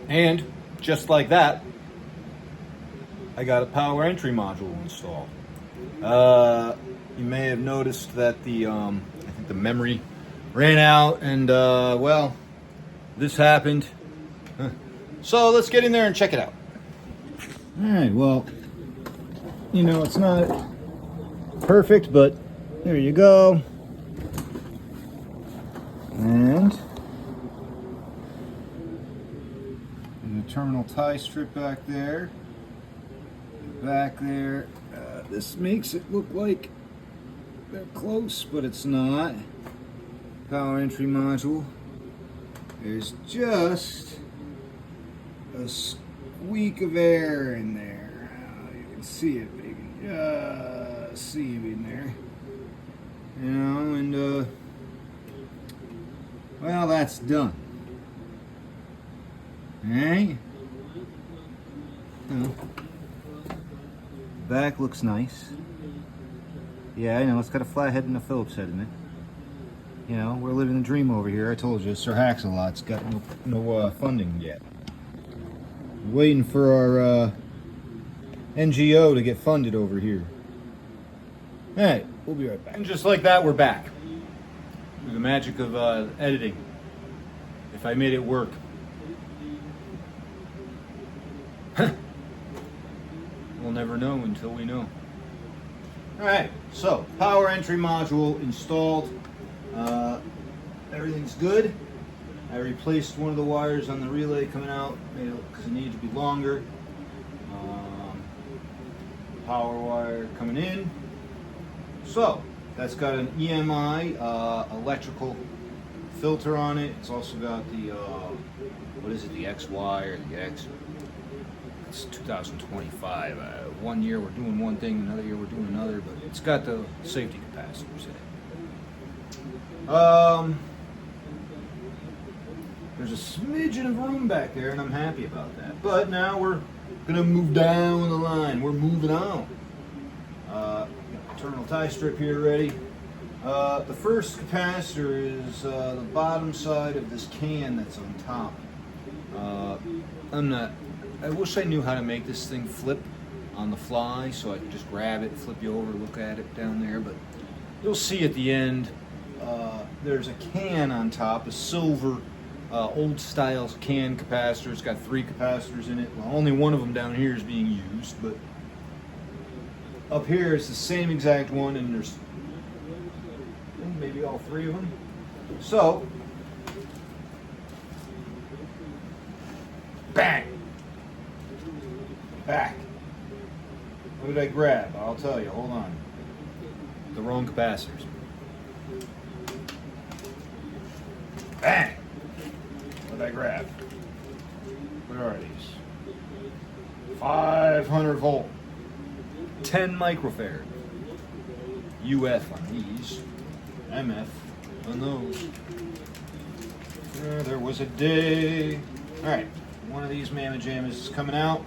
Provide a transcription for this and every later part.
And just like that, I got a power entry module installed. You may have noticed that the I think the memory ran out, and well, this happened. So let's get in there and check it out. All right, well, you know, it's not perfect, but there you go. And the terminal tie strip back there. Back there. This makes it look like they're close, but it's not. Power entry module. There's just a squeak of air in there. You can see it, but you can just see it in there. You know, and well, that's done. Alright? You know, back looks nice. Yeah, I know, it's got a flat head and a Phillips head in it. You know, we're living the dream over here. I told you, Sir Hax-a-Lot's got no funding yet. Waiting for our NGO to get funded over here. Alright, we'll be right back. And just like that, we're back. Through the magic of editing. If I made it work. We'll never know until we know. Alright, so power entry module installed. Everything's good. I replaced one of the wires on the relay coming out because it needed to be longer. Power wire coming in. So that's got an EMI electrical filter on it. It's also got the what is it, the XY or the X? It's 2025. 1 year we're doing one thing, another year we're doing another, but it's got the safety capacitors in it. There's a smidgen of room back there, and I'm happy about that. But now we're gonna move down the line. We're moving on. Got the terminal tie strip here ready. The first capacitor is the bottom side of this can that's on top. I wish I knew how to make this thing flip on the fly, so I could just grab it, flip you over, look at it down there. But you'll see at the end. There's a can on top, a silver old style can capacitor. It's got 3 capacitors in it. Well, only one of them down here is being used, but up here it's the same exact one, and there's maybe all 3 of them. So, bang! Back. What did I grab? I'll tell you, hold on. The wrong capacitors. Bang! What did I grab? What are these? 500 volt. 10 microfarad. UF on these. MF on those. There was a day. Alright, one of these mamma jammas is coming out.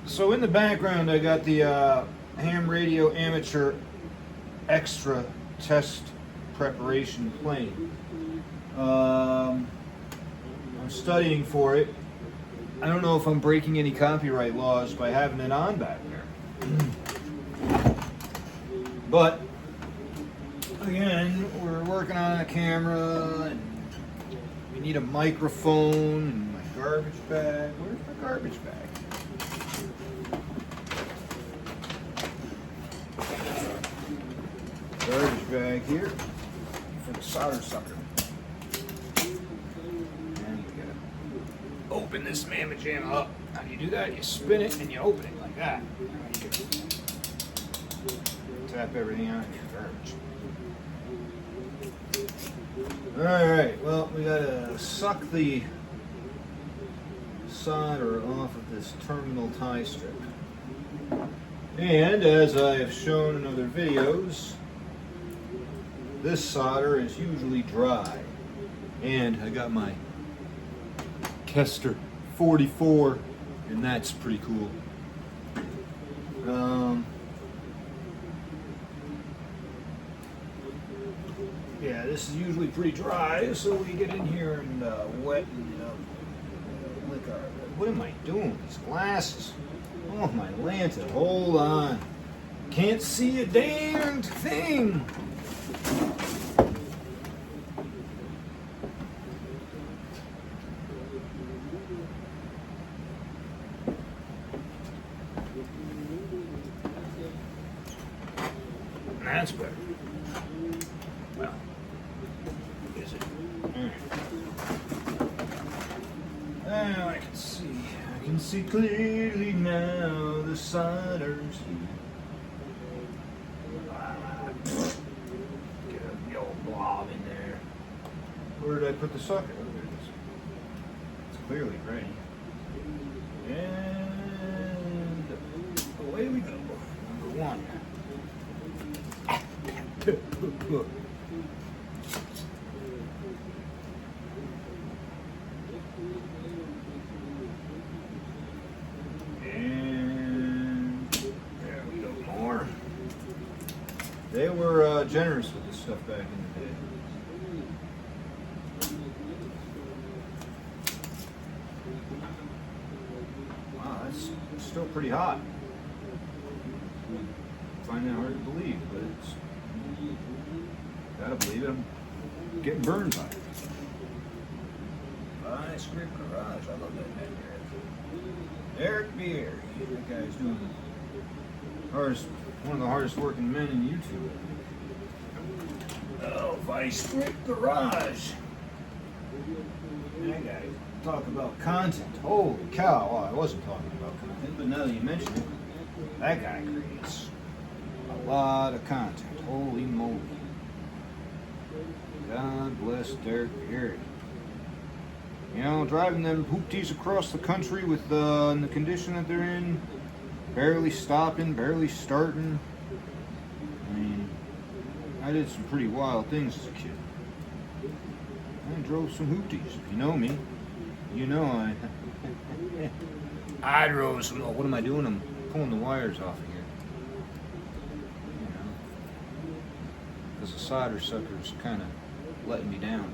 So in the background I got the ham radio amateur extra test preparation playing. I'm studying for it. I don't know if I'm breaking any copyright laws by having it on back there. But again, we're working on a camera and we need a microphone and my garbage bag. Where's my garbage bag? Garbage bag here for the solder sucker. And you gotta open this mamma jamma up. How do you do that? You spin it and you open it like that. Tap everything out of your garbage. Alright, well, we gotta suck the solder off of this terminal tie strip. And as I have shown in other videos, this solder is usually dry. And I got my Kester 44, and that's pretty cool. Yeah, this is usually pretty dry, so we get in here and wet tighten it up. What am I doing with these glasses? Oh my lantern, hold on. Can't see a damned thing. That's better. Well, is it? Now I can see. I can see clearly now the solders. Get a old blob in there. Where did I put the socket? Oh, there it is. It's clearly ready. And away we go. Number one. And there we go, more. They were generous with this stuff back in the day. Wow, that's still pretty hot. I find that hard to believe, but it's gotta believe it. I'm getting burned by it. By Script Garage. I love that man, Eric Beer. That guy's doing one of the hardest working men in YouTube. Oh, Vice Script Garage. That guy talk about content. Holy cow! Well, I wasn't talking about content, but now that you mention it, that guy creates a lot of content. Holy moly! God bless Derek Perry. You know, driving them hoopties across the country with in the condition that they're in, barely stopping, barely starting. I mean, I did some pretty wild things as a kid. I drove some hoopties. If you know me, you know I drove some. Oh, what am I doing? I'm pulling the wires off of here. You know, because the solder sucker's kind of letting me down.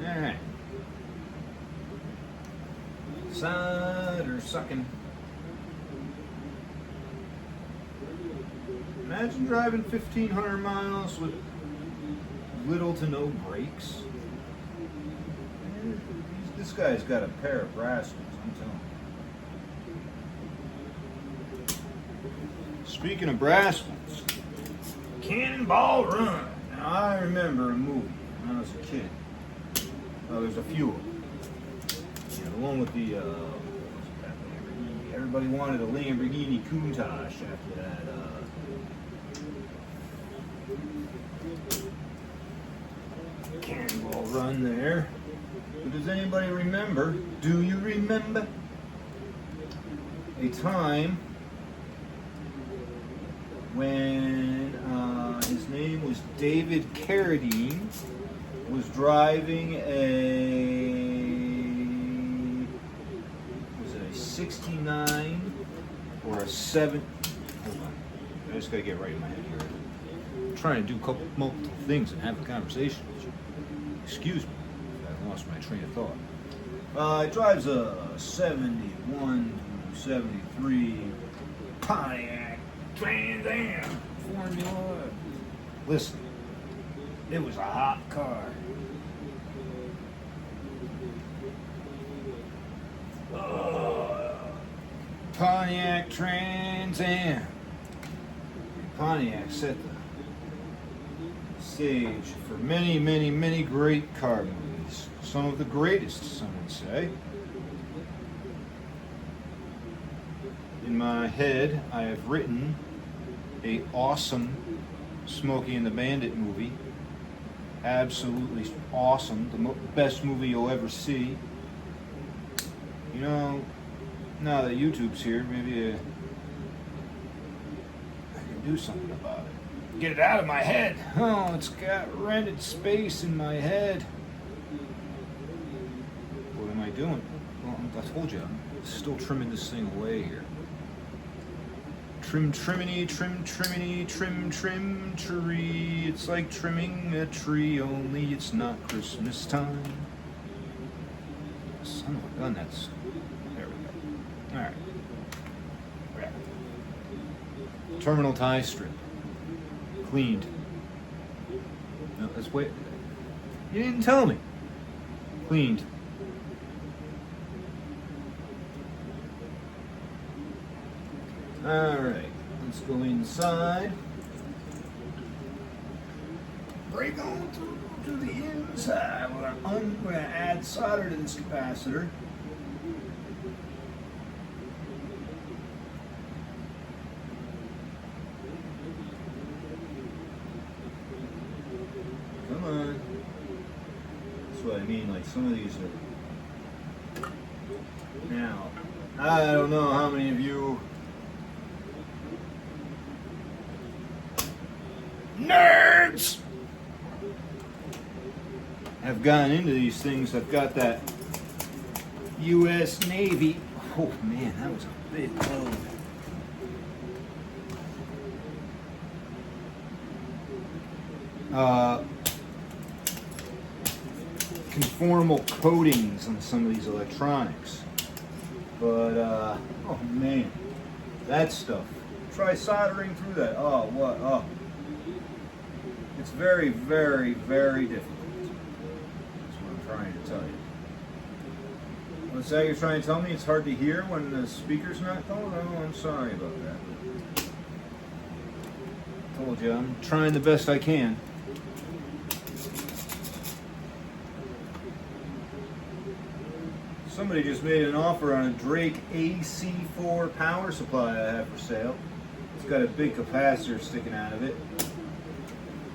Alright. Solder sucking. Imagine driving 1,500 miles with little to no brakes. This guy's got a pair of brass ones, I'm telling you. Speaking of brass ones, Cannonball Run. Now I remember a movie when I was a kid. Oh, there's a few of them. You know, the one with the everybody wanted a Lamborghini Countach after that. Cannonball Run there. But does anybody remember? Do you remember a time when his name was David Carradine, was driving was it a 69 or a 7? Hold on, I just gotta get right in my head here. I'm trying to do multiple things and have a conversation with you. Excuse me, I lost my train of thought. It drives a 71 to 73 Pontiac Trans Am Formula. Listen, it was a hot car. Pontiac Trans Am. Pontiac set the stage for many, many, many great car movies. Some of the greatest, some would say. In my head, I have written an awesome Smokey and the Bandit movie. Absolutely awesome. The best movie you'll ever see. You know, now that YouTube's here, maybe I can do something about it. Get it out of my head. Oh, it's got rented space in my head. What am I doing? Well, I told you, I'm still trimming this thing away here. Trim, triminy, trim, triminy, trim, trim, tree. It's like trimming a tree, only it's not Christmas time. Son of a gun, that's... There we go. Alright. Terminal tie strip. Cleaned. No, let's wait. You didn't tell me. Cleaned. Alright, let's go inside. Break on through to the inside. We're going to add solder to this capacitor. Come on. That's what I mean, like some of these are... Now, I don't know how many of you nerds have gotten into these things. I've got that U.S. Navy. Oh man, that was a big load. Conformal coatings on some of these electronics. But, oh man, that stuff. Try soldering through that. Oh, what? Oh. It's very, very, very difficult. That's what I'm trying to tell you. What's that you're trying to tell me? It's hard to hear when the speaker's not going? Oh, I'm sorry about that. Told you, I'm trying the best I can. Somebody just made an offer on a Drake AC4 power supply I have for sale. It's got a big capacitor sticking out of it.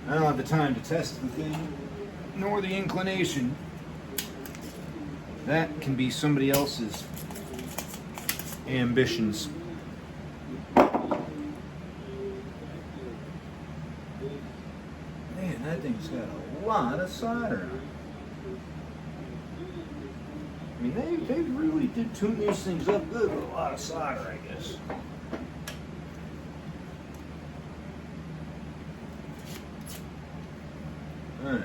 I don't have the time to test the thing, nor the inclination. That can be somebody else's ambitions. Man, that thing's got a lot of solder on it. I mean, they really did tune these things up good with a lot of solder, I guess. Alright.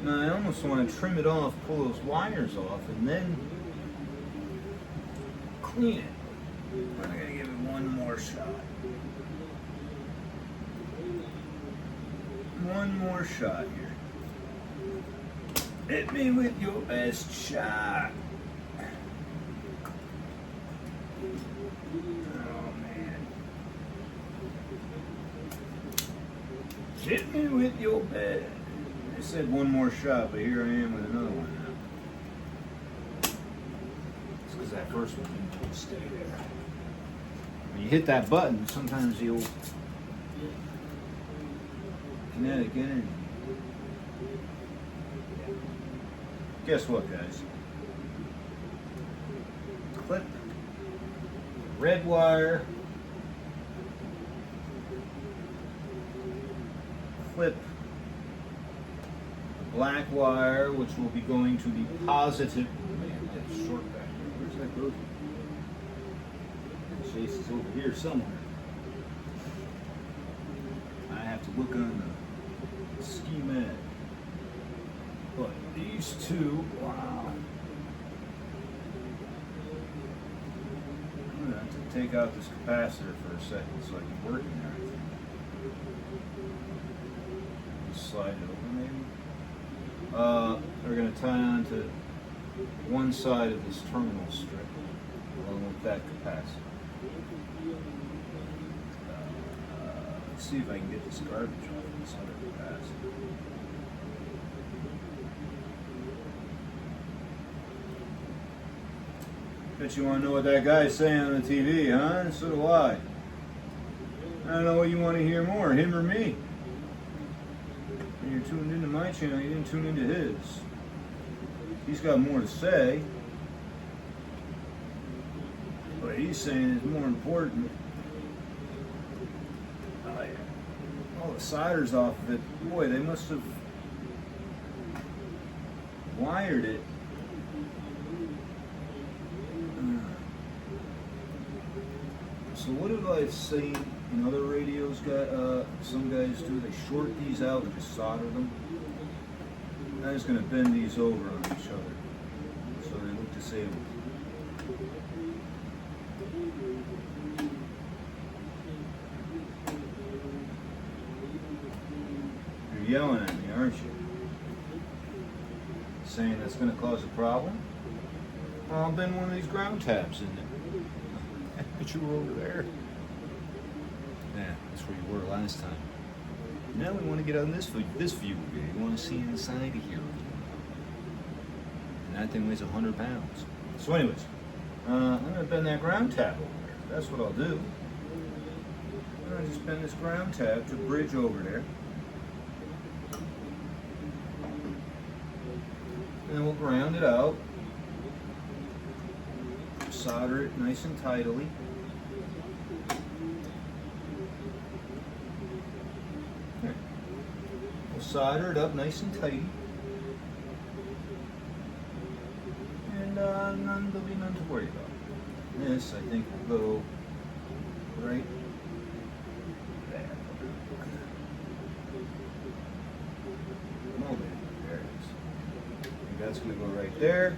Now I almost want to trim it off, pull those wires off, and then clean it. But I gotta give it one more shot. One more shot here. Hit me with your best shot. Oh man. Hit me with your best. I said one more shot, but here I am with another one now. It's because that first one didn't stay there. When you hit that button, sometimes the old kinetic energy. Guess what, guys? Clip red wire, clip the black wire, which will be going to the positive. Man, that's short back there. Where's that go? Chase is over here somewhere. I have to look on the schematic. But these two, wow. I'm going to have to take out this capacitor for a second so I can work in there, I think. Just slide it over maybe. We're going to tie on to one side of this terminal strip along with that capacitor. Let's see if I can get this garbage off this other capacitor. Bet you want to know what that guy's saying on the TV, huh? So do I. I don't know what you want to hear more, him or me. When you're tuned into my channel, you didn't tune into his. He's got more to say. What he's saying is more important. All the solder's off of it. Boy, they must have wired it. So what have I seen in other radios? Some guys do. They short these out and just solder them. I'm just going to bend these over on each other so they look disabled. You're yelling at me, aren't you? Saying that's going to cause a problem? Well, I'll bend one of these ground tabs in there. But you were over there. Yeah, that's where you were last time. Now we want to get on this view here. You want to see inside of here. And that thing weighs 100 pounds. So anyways, I'm going to bend that ground tab over there. That's what I'll do. I'm going to just bend this ground tab to bridge over there. And then we'll ground it out. Solder it nice and tidily. There. We'll solder it up nice and tight. And there'll be none to worry about. This, I think, will go right there. Moment. There it is. I think that's going to go right there.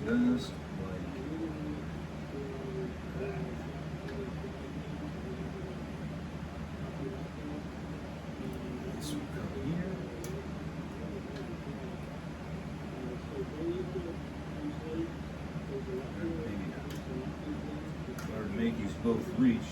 Just like that. This will come here. Maybe not. In order to make these both reach.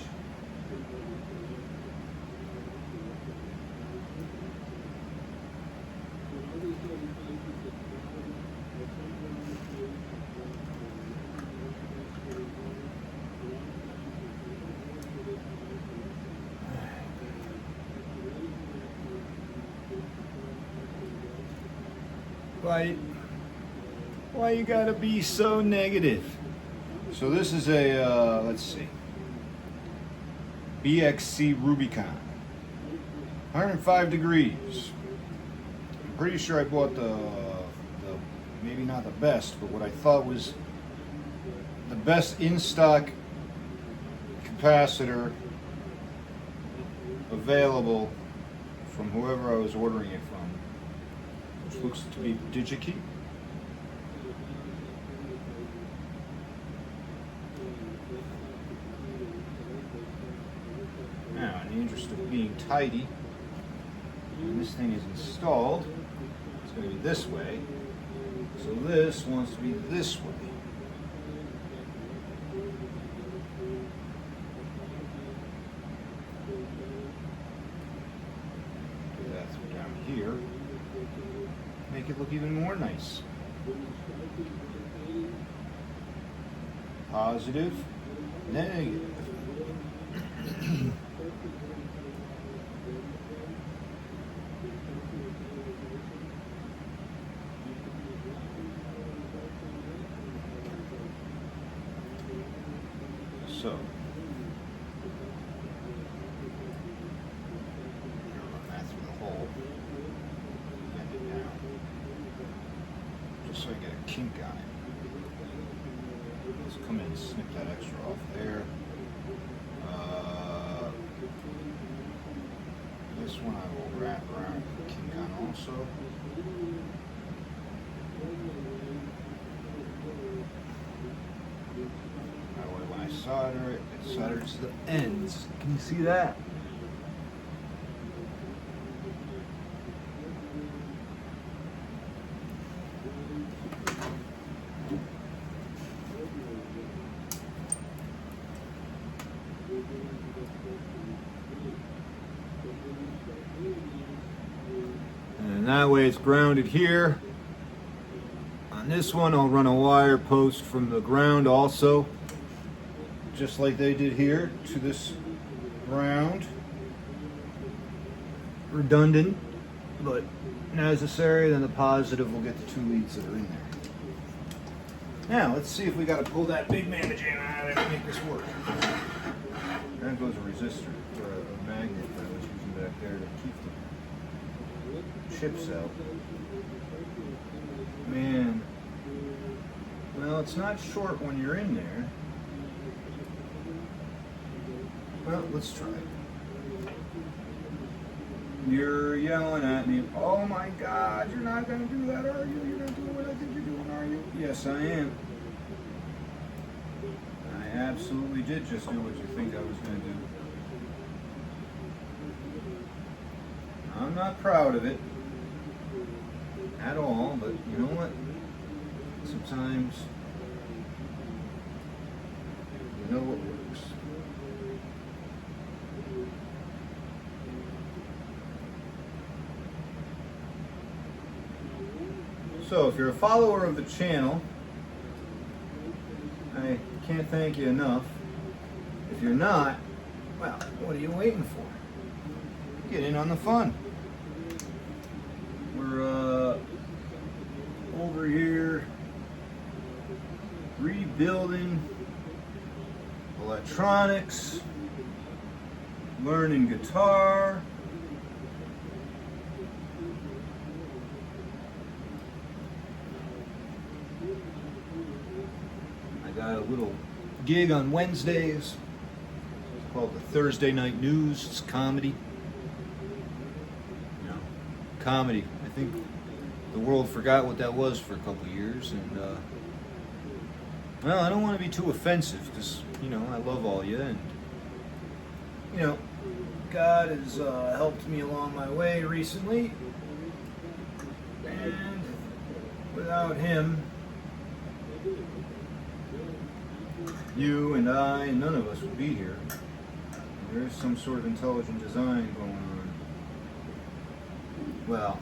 Why you gotta be so negative? So this is a, let's see, BXC Rubicon, 105 degrees. I'm pretty sure I bought the maybe not the best, but what I thought was the best in-stock capacitor available from whoever I was ordering it from, which looks to be DigiKey. Now, in the interest of being tidy, when this thing is installed, it's going to be this way. So this wants to be this way. Do that through down here. Make it look even more nice. Positive, negative. So, run that through the hole, bend it down, just so I get a kink on it. Let's come in and snip that extra off there. This one I will wrap around the kink on also. That way when I solder it, it solders the ends. Can you see that? And that way it's grounded here. On this one I'll run a wire post from the ground also, just like they did here, to this ground. Redundant, but necessary. Then the positive will get the 2 leads that are in there. Now let's see if we got to pull that big mamma jam out of there to make this work. There goes a resistor, or a magnet that I was using back there to keep the chips out. Man, well, it's not short when you're in there. Well, let's try it. You're yelling at me, oh my God, you're not going to do that, are you? You're not doing what I think you're doing, are you? Yes, I am. I absolutely did just do what you think I was going to do. I'm not proud of it at all, but you know what? Sometimes you know what works. So if you're a follower of the channel, I can't thank you enough. If you're not, well, what are you waiting for? Get in on the fun. We're over here rebuilding electronics, learning guitar. I got a little gig on Wednesdays. It's called the Thursday Night News. It's comedy. You know, comedy. I think the world forgot what that was for a couple of years, and well, I don't want to be too offensive because, you know, I love all you, and, you know, God has helped me along my way recently, and without Him, you and I, and none of us would be here. There's some sort of intelligent design going on. Well,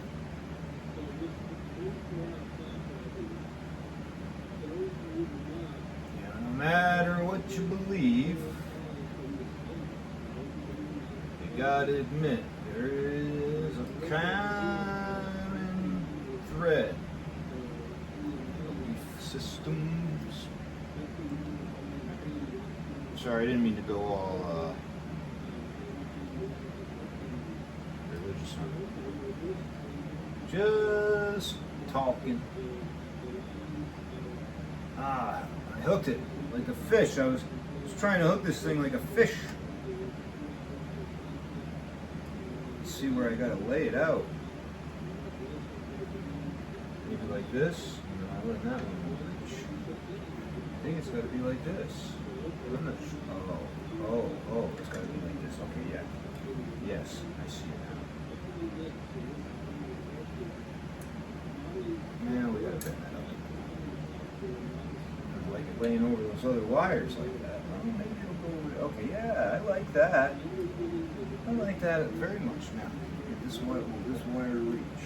no matter what you believe, you gotta admit there is a common thread. Belief systems. Sorry, I didn't mean to go all religious on it. Just talking. I hooked it like a fish. I was trying to hook this thing like a fish. Let's see where I gotta lay it out. Maybe like this. No, I let that one reach. I think it's gotta be like this. I'm not sure. Oh, it's gotta be like this. Okay, yeah. Yes, I see it now. Now we gotta bend that up. Like it laying over those other wires like that. Well, maybe it'll go over. Okay, yeah, I like that. I like that very much. Now, this wire reach.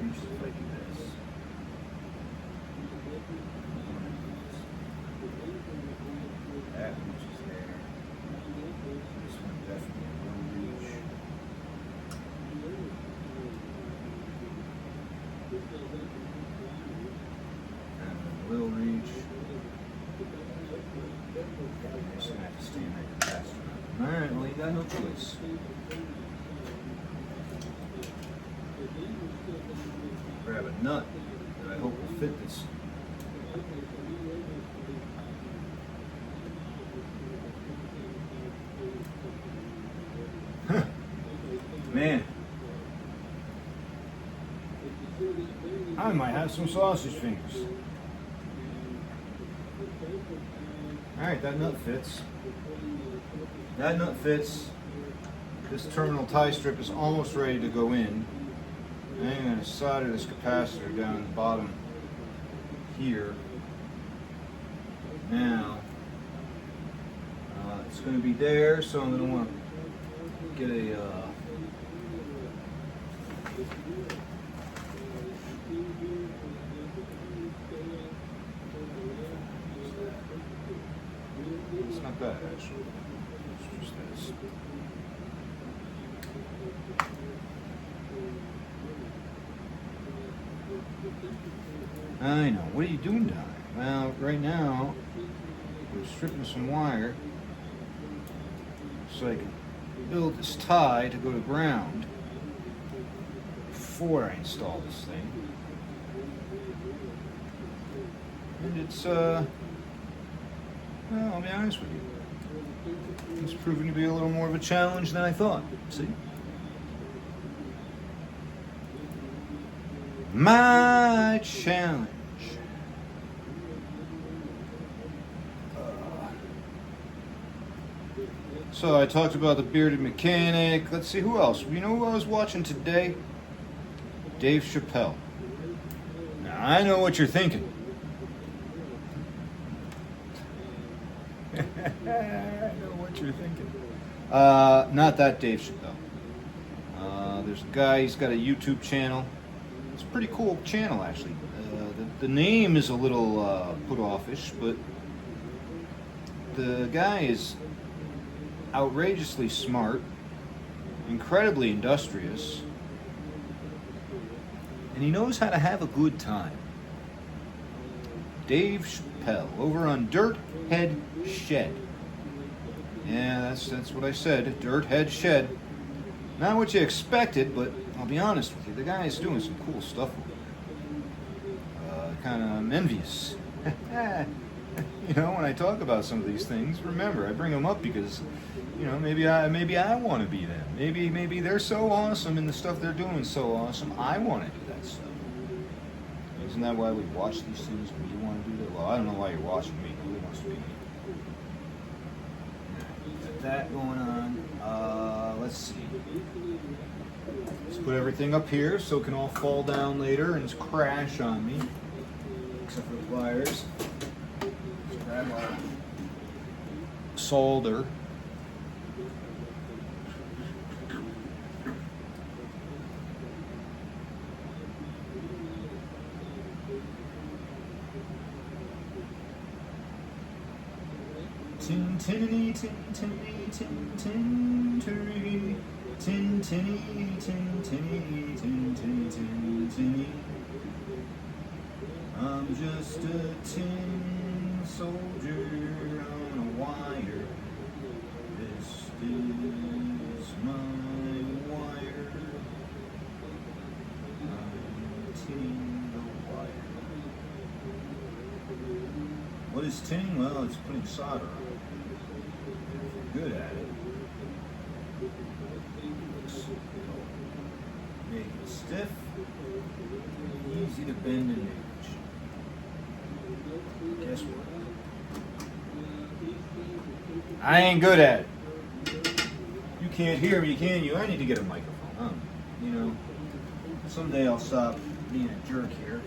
Reach like this. That reaches there. This one definitely will reach. And then will reach. I'm just gonna have to stand that capacitor. Alright, well, you got no choice. Grab a nut that I hope will fit this. Man, I might have some sausage fingers. Alright, that nut fits. That nut fits. This terminal tie strip is almost ready to go in. And I'm going to solder this capacitor down in the bottom here. Now, it's going to be there, so I'm going to want to get a it's not bad actually. It's just this. I know. What are you doing down there? Well, right now we're stripping some wire so I can build this tie to go to ground before I install this thing. And it's, well, I'll be honest with you, it's proving to be a little more of a challenge than I thought. See? My challenge. So I talked about the bearded mechanic. Let's see, who else? You know who I was watching today? Dave Chappelle. Now, I know what you're thinking. I know what you're thinking. Not that Dave Chappelle. There's a guy, he's got a YouTube channel. It's a pretty cool channel, actually. The name is a little put-offish, but the guy is outrageously smart, incredibly industrious, and he knows how to have a good time. Dave Chappelle, over on Dirt Head Shed. Yeah, that's what I said, Dirt Head Shed. Not what you expected, but I'll be honest with you, the guy is doing some cool stuff over there. Kind of, I'm envious. You know, when I talk about some of these things, remember, I bring them up because, you know, maybe I want to be them. Maybe they're so awesome and the stuff they're doing is so awesome, I want to do that stuff. Isn't that why we watch these things when you want to do that? Well, I don't know why you're watching me. Who wants to be me? Got that going on. Let's see. Let's put everything up here so it can all fall down later and just crash on me. Except for the pliers. Let's grab our solder. Tin tinny tin tinny tin tin tinny tin tinny tin tinny tin tinny tin tinny. I'm just a tin soldier on a wire. This is my wire. I'm tinning the wire. What is tinning? Well, it's putting solder on. Good at it. Make it stiff, easy to bend and age. Guess what? I ain't good at it. You can't hear me, can you? I need to get a microphone, huh? You know, someday I'll stop being a jerk here.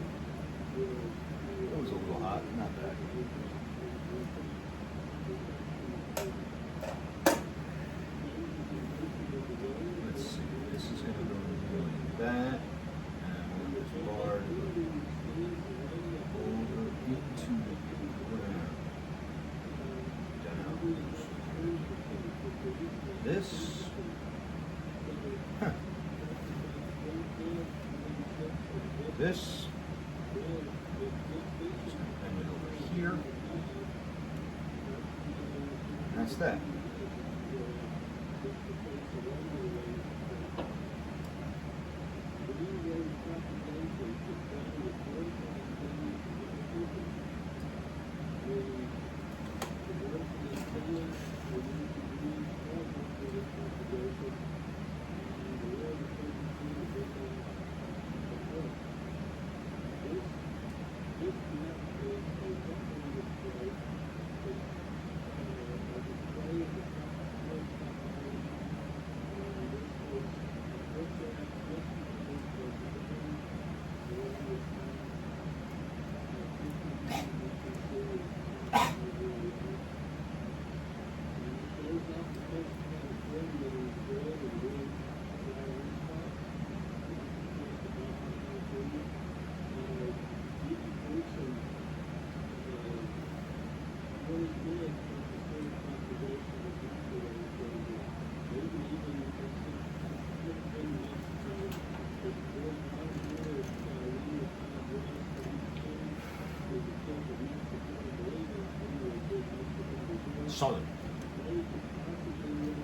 It was a little hot, not bad. That and this bar over into the ground. Down. This. Huh. This. Just gonna bend it over here. That's that. Solid.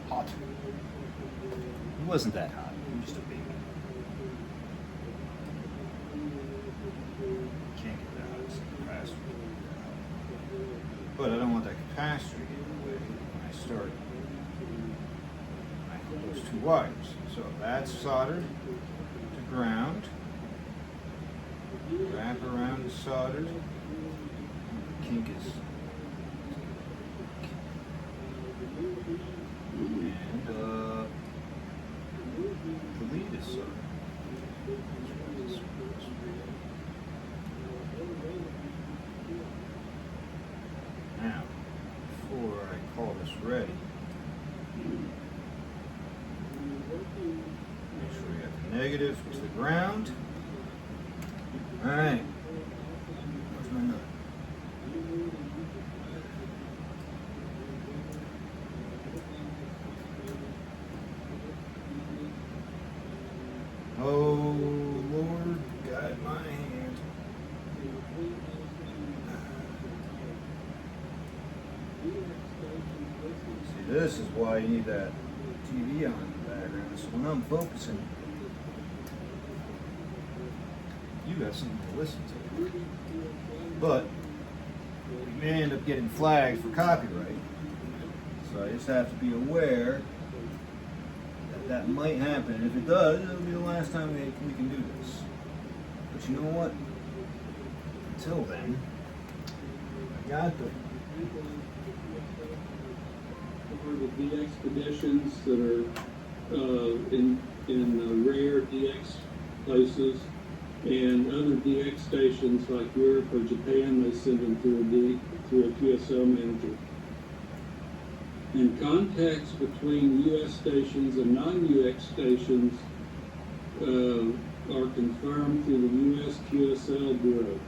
Hot. hot. He wasn't that hot. He was just a baby. Can't get that hot. It's a capacitor. But I don't want that capacitor to get in the way when I start those two wires. So that's soldered to ground. Wrap around the soldered. Kink is. And the lead is soldered. Now, before I call this ready, make sure we got the negative to the ground. All right. Where's my nut? Oh, Lord, guide my hand. See, this is why you need that TV on in the background. So when I'm focusing, you got something to listen to. But we may end up getting flagged for copyright. So I just have to be aware that might happen. And if it does, it'll be the last time we can do this. But you know what? Until then, I got the DX conditions that are in rare DX places, and other DX stations like Europe or Japan, they send them through a QSL manager. And contacts between US stations and non-UX stations are confirmed through the US QSL Bureau.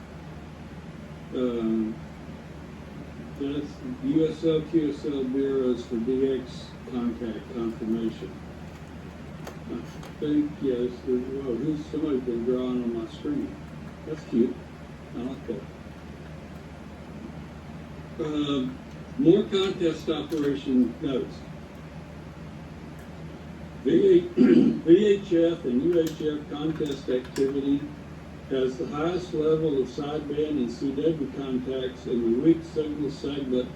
That's USL QSL Bureaus for DX contact confirmation. I think, yes, well, somebody's been drawing on my screen. That's cute. I like that. More contest operation notes. VHF and UHF contest activity has the highest level of sideband and CW contacts in the weak signal segment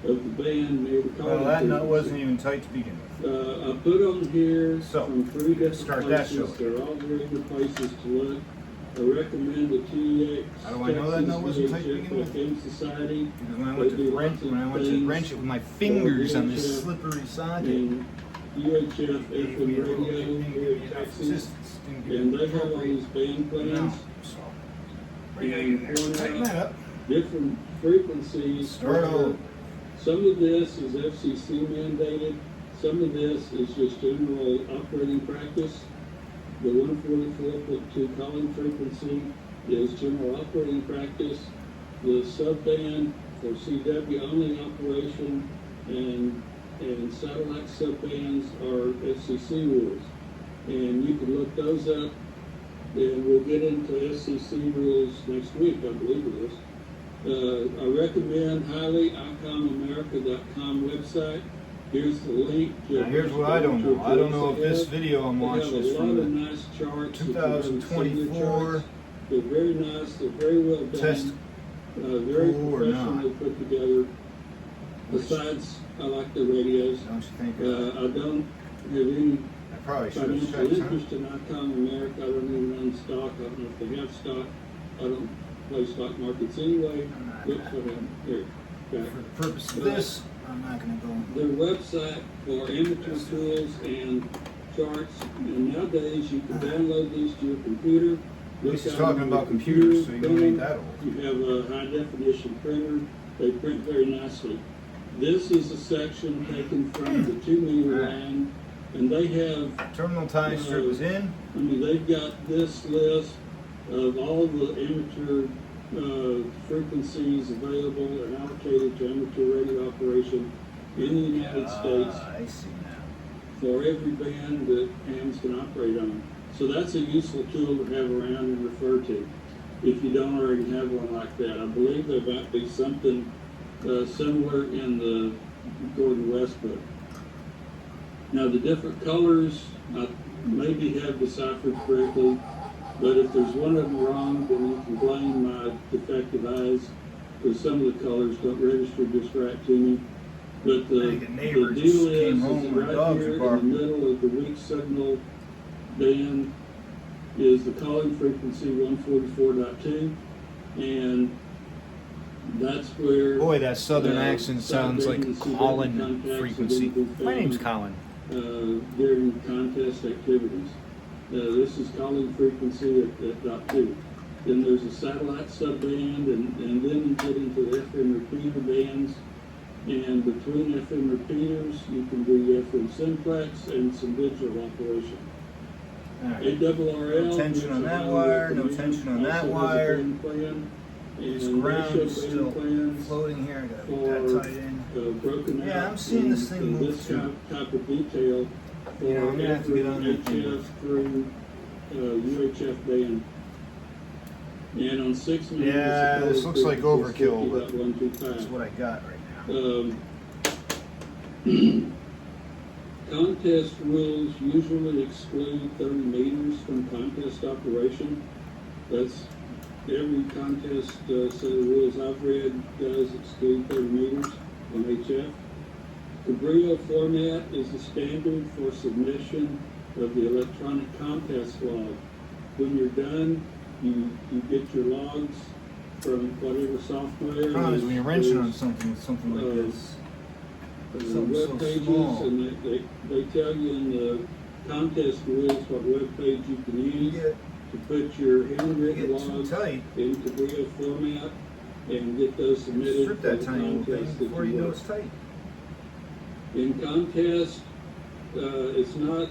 of the band near the calling. Well, that nut wasn't even tight to begin with. I put on here So, from 3 different start places. that show. They're all very good places to look. I recommend the TX. How do I know that nut wasn't tight to begin with? Society. Because when I went to wrench it with my fingers on this slippery socket, And UHF FM radio here in Texas, and they have all these band plans and tighten that up. different frequencies. Start over. Some of this is FCC mandated. Some of this is just general operating practice. The 144.2 calling frequency is general operating practice. The subband for CW only operation and satellite subbands are FCC rules. And you can look those up, and we'll get into FCC rules next week, I believe it is. I recommend highly ICOMAmerica.com website. Here's the link. Now here's what I don't know. I don't know if this video I'm watching is from the nice charts 2024 They're very nice. They're very well done. test Very or professionally not. put together. Besides, I like the radios. Don't you think? I don't have any I probably should have financial checked, huh? interest in ICOM America. I don't even own stock. I don't know if they have stock. I don't play stock markets anyway. Oops, what happened? Here. Got it. For the purpose of this, I'm not going to go. Their website for amateur tools and charts, and nowadays you can download these to your computer. This is talking about computers, so you don't need that old. You have a high definition printer. They print very nicely. This is a section taken from the 2-meter line, and they have Terminal tie strip is in. I mean, they've got this list of all the amateur frequencies available and allocated to amateur radio operation in the United States I see now. for every band that hams can operate on. So that's a useful tool to have around and refer to if you don't already have one like that. I believe there might be something similar in the Gordon West book. Now, the different colors, I maybe have deciphered correctly, but if there's one of them wrong, then you can blame my defective eyes, because some of the colors don't register just right to me. But the neighbor deal just is came home, my right dogs here are in the barking. middle of the weak signal band is the calling frequency 144.2, and that's where Boy, that southern accent sounds like vibrating and Colin contacts have frequency. been found, My name's Colin. during contest activities. This is calling frequency at dot 2. Then there's a satellite subband, and then you get into the FM repeater bands. And between FM repeaters, you can do FM simplex and some digital operation. All right. WRL. No tension on that wire, no tension on that wire. This ground is still floating here. I gotta put that tight in. Broken Yeah, out I'm seeing this thing into move this too. type of detail for You know, I'm gonna have to get on that thing. HF through UHF band. And on 6 meters, Yeah, the this looks like overkill, but 50.125. that's what I got right now. Contest rules usually exclude 30 meters from contest operation. That's every contest set of rules I've read does exclude 30 meters on HF. Cabrillo format is the standard for submission of the electronic contest log. When you're done, you get your logs from whatever software. The problem is when you're wrenching on something with something like this. Something so web pages, small. and they tell you in the contest rules what web page you can You use get, to put your you handwritten get too logs tight. in Cabrillo format and get those submitted Strip for that the tiny little thing contest that before you know work. it's tight. In contest, it's not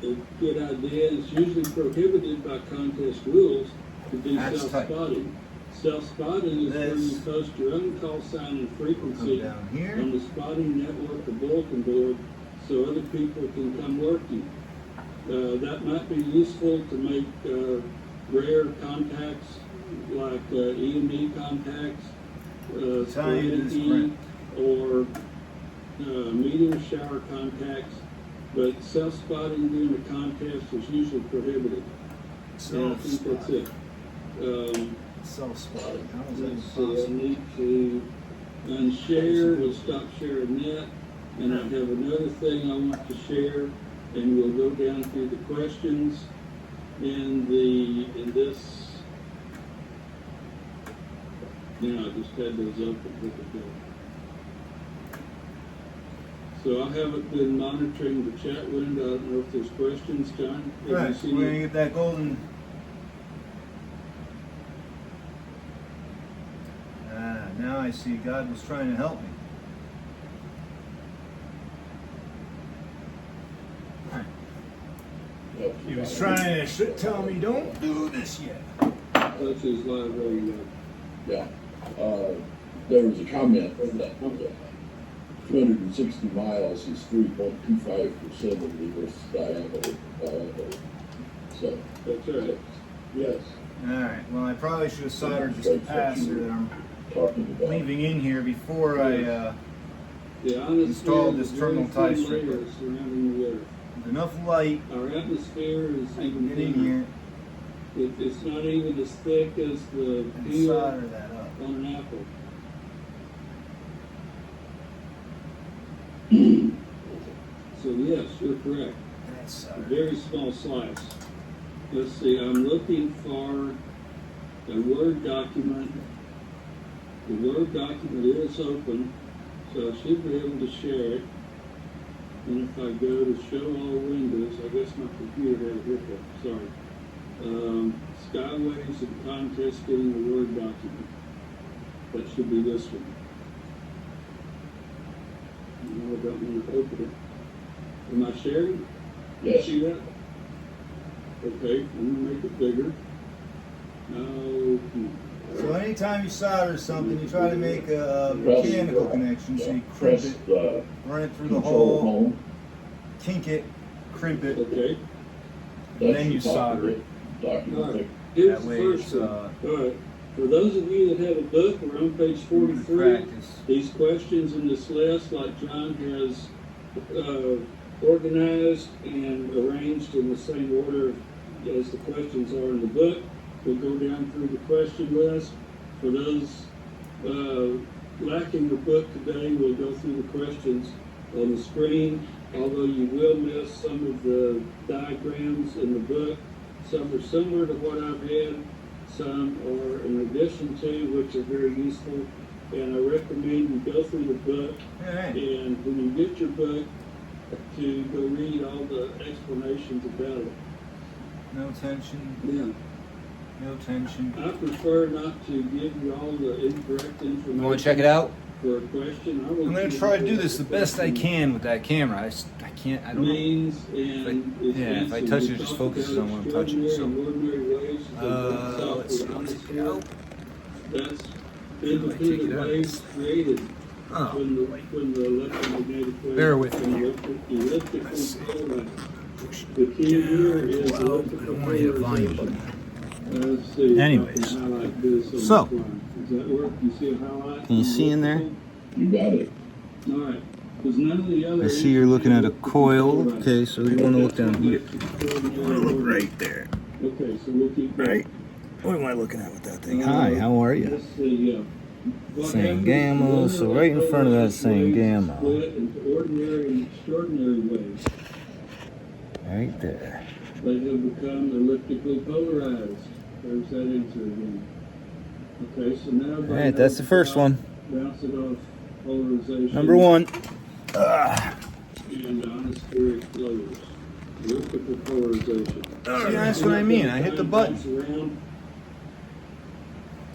a good idea. It's usually prohibited by contest rules to do That's tight. self-spotting. Self-spotting is where you This post your own call sign and frequency come down here. on the spotting network or bulletin board so other people can come work you. That might be useful to make rare contacts like E&D contacts, Telling you this sporadic E, print. or meteor shower contacts, but self-spotting during a contest is usually prohibited. And I think that's it. Self-spotting. How is that Let's see, I possible? need to unshare, we'll stop sharing that, and I have another thing I want to share, and we'll go down through the questions in this. I just had those open. Look at that. So I haven't been monitoring the chat window. I don't know if there's questions, John. Have you Right, seen we're it? gonna get that golden. Now I see God was trying to help me. He was trying to tell me, don't do this yet. That's his live radio. Yeah. There was a comment that 260 miles is 3.25% of the Earth's diameter. So, That's right. yes, Alright, well I probably should have soldered this capacitor that I'm talking about. leaving in here before I The ionosphere Installed this is very terminal tie thin stripper. layer surrounding the Earth. with enough light. Our atmosphere is I can even get in thinner. here It's not even as thick as the and peel solder that up. on an apple. So yes, you're correct. That's A soldered. very small slice. Let's see, I'm looking for a Word document. The Word document is open, so I should be able to share it. And if I go to show all windows, I guess my computer had a hiccup, sorry. Skyways and contest getting the Word document. That should be this one. No, I don't want to open it. Am I sharing? Yes. See that? Okay, I'm gonna make it bigger. No. So anytime you solder something, you try to make a Press, mechanical connection. So you crimp press it, the run it through the control hole, home. kink it, crimp it. Okay, That's then you the top solder of it. Document. alright. Here's That the way first it's one. Alright, for those of you that have a book, we're on page 43. practice. These questions in this list, like John has organized and arranged in the same order as the questions are in the book. We'll go down through the question list. For those lacking the book today, we'll go through the questions on the screen, although you will miss some of the diagrams in the book. Some are similar to what I've had, some are in addition to, which are very useful. And I recommend you go through the book, and when you get your book, to go read all the explanations about it. No tension. Yeah. No tension. I prefer not to give you all the incorrect information. You want to check it out? For a question, I'm going to try to do this the best I can with that camera. I can't, I don't know. If I touch it, it just focuses on what I'm touching. So, let's see. I'll take it out. That's independent waves created when the electromagnetic waves Bear with me. Elliptical polarized. The key here is elliptical I don't want to hit a volume polarization. button. Let's see. Anyways, Highlight this on so, this line. Does that work? You see a highlight? Can you see in there? You got it. All right. Because none of the other. I see you're looking at a coil. Okay, so you want to look down here. You want to look right there. Okay, so we'll keep going. Right? What am I looking at with that thing? Hi, how are you? Let's see, Same gamma, so right in front of that same gamma. Split into ordinary and extraordinary waves. Right there. They have become elliptically polarized. There's that answer again. Okay, so now. Alright, that's the first one. Bounce it off polarization. Number one. And ionospheric flows. Elliptical polarization. See, that's what I mean. I hit the button.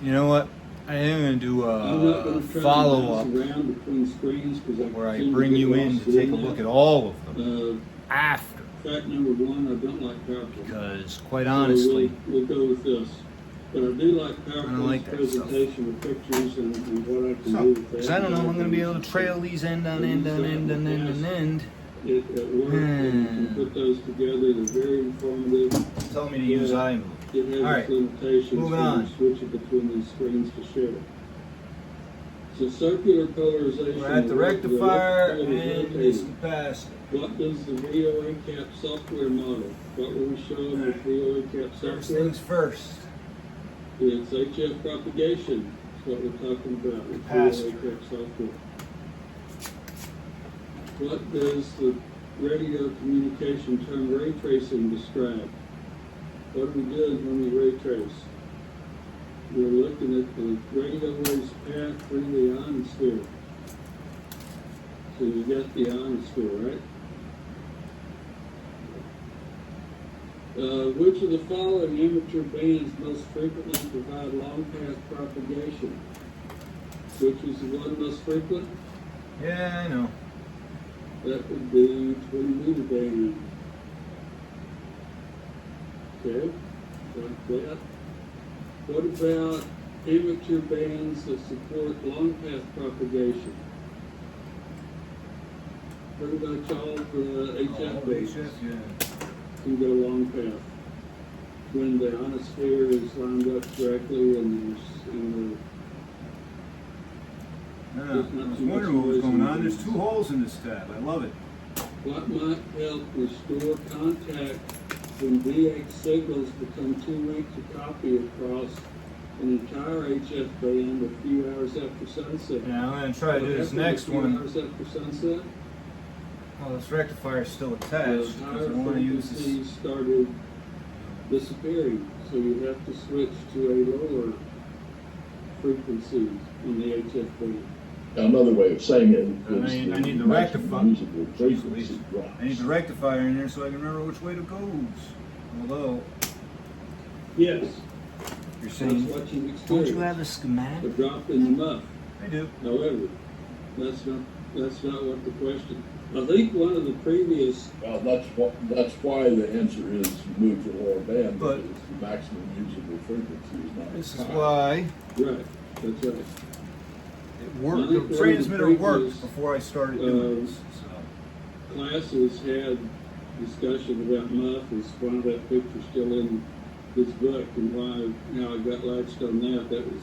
You know what? I am going to do a follow-up where I bring you in to take a look at all of them after. Fact number one, I don't like PowerPoint. Because, quite honestly, so we'll go with this. But I do like PowerPoint's like that presentation with pictures and what I can do with that. Because I don't know if I'm going to be able to trail these end on end on end on end on end. It works, and you can put those together. They're very informative. Tell me to use iMovie. It has All right, limitations moving when on. you switch it between these screens to share it. So circular polarization. We're at the is rectifier the and this capacitor. What does the VOA cap software model? What will we show them with VOA cap First software? things first. It's HF propagation. That's what we're talking about with VOA cap software. What does the radio communication term ray tracing describe? What are we doing when we ray trace? We're looking at the radio waves path through the ionosphere. So you got the ionosphere, right? Which of the following amateur bands most frequently provide long path propagation? Which is the one most frequent? Yeah, I know. That would be 20 meter band. Okay, like that. What about amateur bands that support long path propagation? What about y'all the HF bands? Yeah. Can go long path when the ionosphere is lined up correctly and there's I was wondering what was going on. There's two holes in this tab. I love it. what might help restore contact when VH signals become too weak to copy across an entire HF band a few hours after sunset? Yeah, I'm going to try to do this next A few one. hours after sunset? Well, this rectifier is still The attached. higher I want to use this. frequencies started disappearing, so you have to switch to a lower frequency in the HF band. Another way of saying it is I need the maximum rectifier. usable frequency drops. I need the rectifier in there so I can remember which way it goes. Although, Yes, you're that's saying, what you've don't experienced. you have a schematic? A drop in the muff. I do. However, that's not what the question. I think one of the previous. Well, that's why the answer is move to lower band, But- because the maximum usable frequency is not This as is high. why Right, that's right. it worked. The transmitter worked before I started doing this. So. Classes had discussion about muff, is why that picture's still in his book and how I got latched on that. That was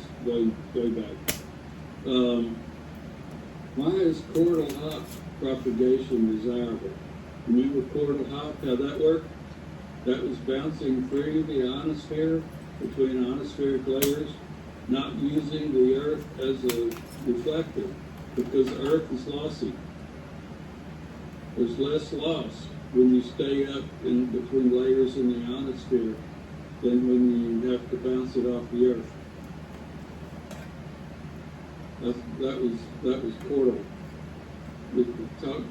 way back. Why is chordal hop propagation desirable? Remember Coral Hop, how that worked? That was bouncing through the ionosphere, between ionospheric layers, not using the Earth as a reflector, because the Earth is lossy. There's less loss when you stay up in between layers in the ionosphere than when you have to bounce it off the Earth. That was chordal.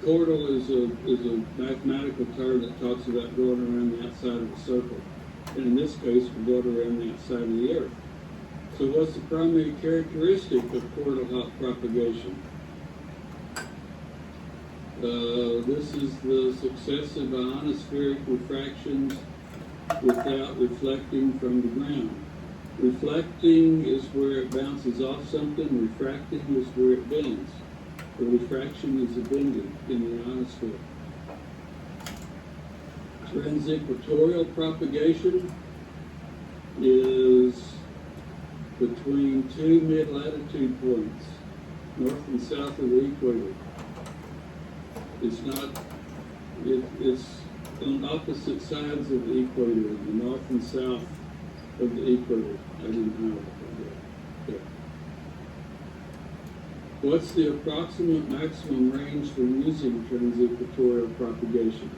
Chordal is a mathematical term that talks about going around the outside of a circle. And in this case, we're going around the outside of the Earth. So what's the primary characteristic of chordal Hop propagation? This is the successive ionospheric refractions without reflecting from the ground. Reflecting is where it bounces off something, refracting is where it bends. The refraction is a bending in the ionosphere. Transequatorial propagation is between two mid-latitude points, north and south of the equator. It's on opposite sides of the equator, the north and south of the equator. I didn't know that. Yeah. What's the approximate maximum range for using transequatorial propagation?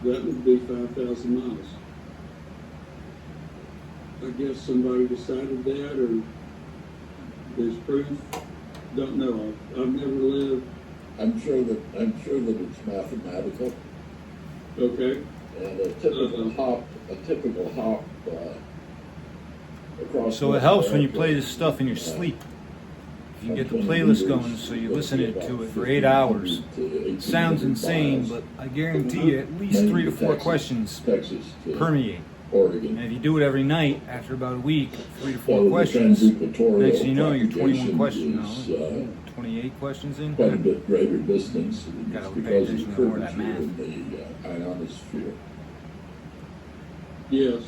That would be 5,000 miles. I guess somebody decided that, or there's proof. Don't know. I've never lived. I'm sure that it's mathematical. Okay. And a typical hop across. So it helps when you play this stuff in your sleep. You can get the playlist going, so you listen to it for 8 hours. It sounds insane, but I guarantee you at least 3 to 4 questions permeate. Oregon. And if you do it every night, after about a week, 3 to 4 questions, next thing you know, you're 21 questions, 28 questions in. Quite a bit greater distance Gotta pay because of attention to more of that curvature math. in the ionosphere. Yes.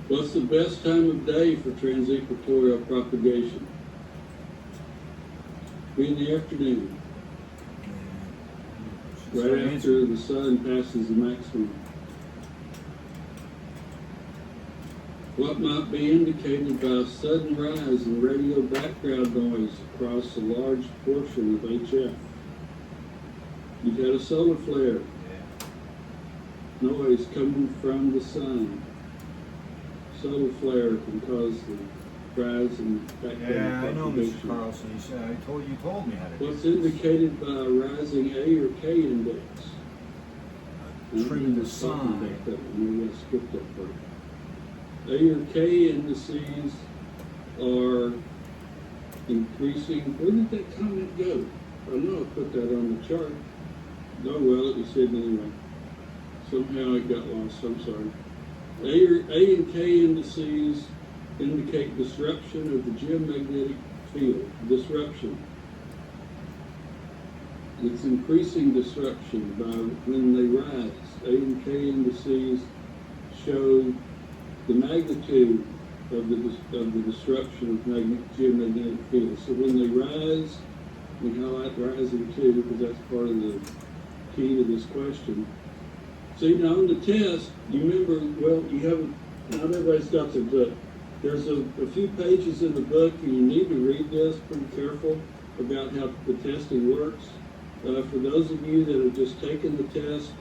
What's the best time of day for transequatorial propagation? Be in the afternoon, right after the sun passes the maximum. What might be indicated by a sudden rise in radio background noise across a large portion of HF? You've had a solar flare. Noise coming from the sun. Solar flare can cause the rise in background Yeah, I know, propagation. Mr. Carlson. You told me how to do What's this. indicated by a rising A or K index? Tree the Talking sun. about that. Maybe I skipped that part. A or K indices are increasing. Where did that comment go? I know I put that on the chart. Oh well, it was hidden anyway. Somehow it got lost. I'm sorry. A and K indices indicate disruption of the geomagnetic field. Disruption. It's increasing disruption by when they rise. A and K indices show the magnitude of the disruption of geomagnetic field. So when they rise, we highlight rising too, because that's part of the key to this question. See, now on the test, you remember, well, you haven't, not everybody's got their book. There's a few pages in the book, and you need to read this pretty careful about how the testing works. For those of you that have just taken the test,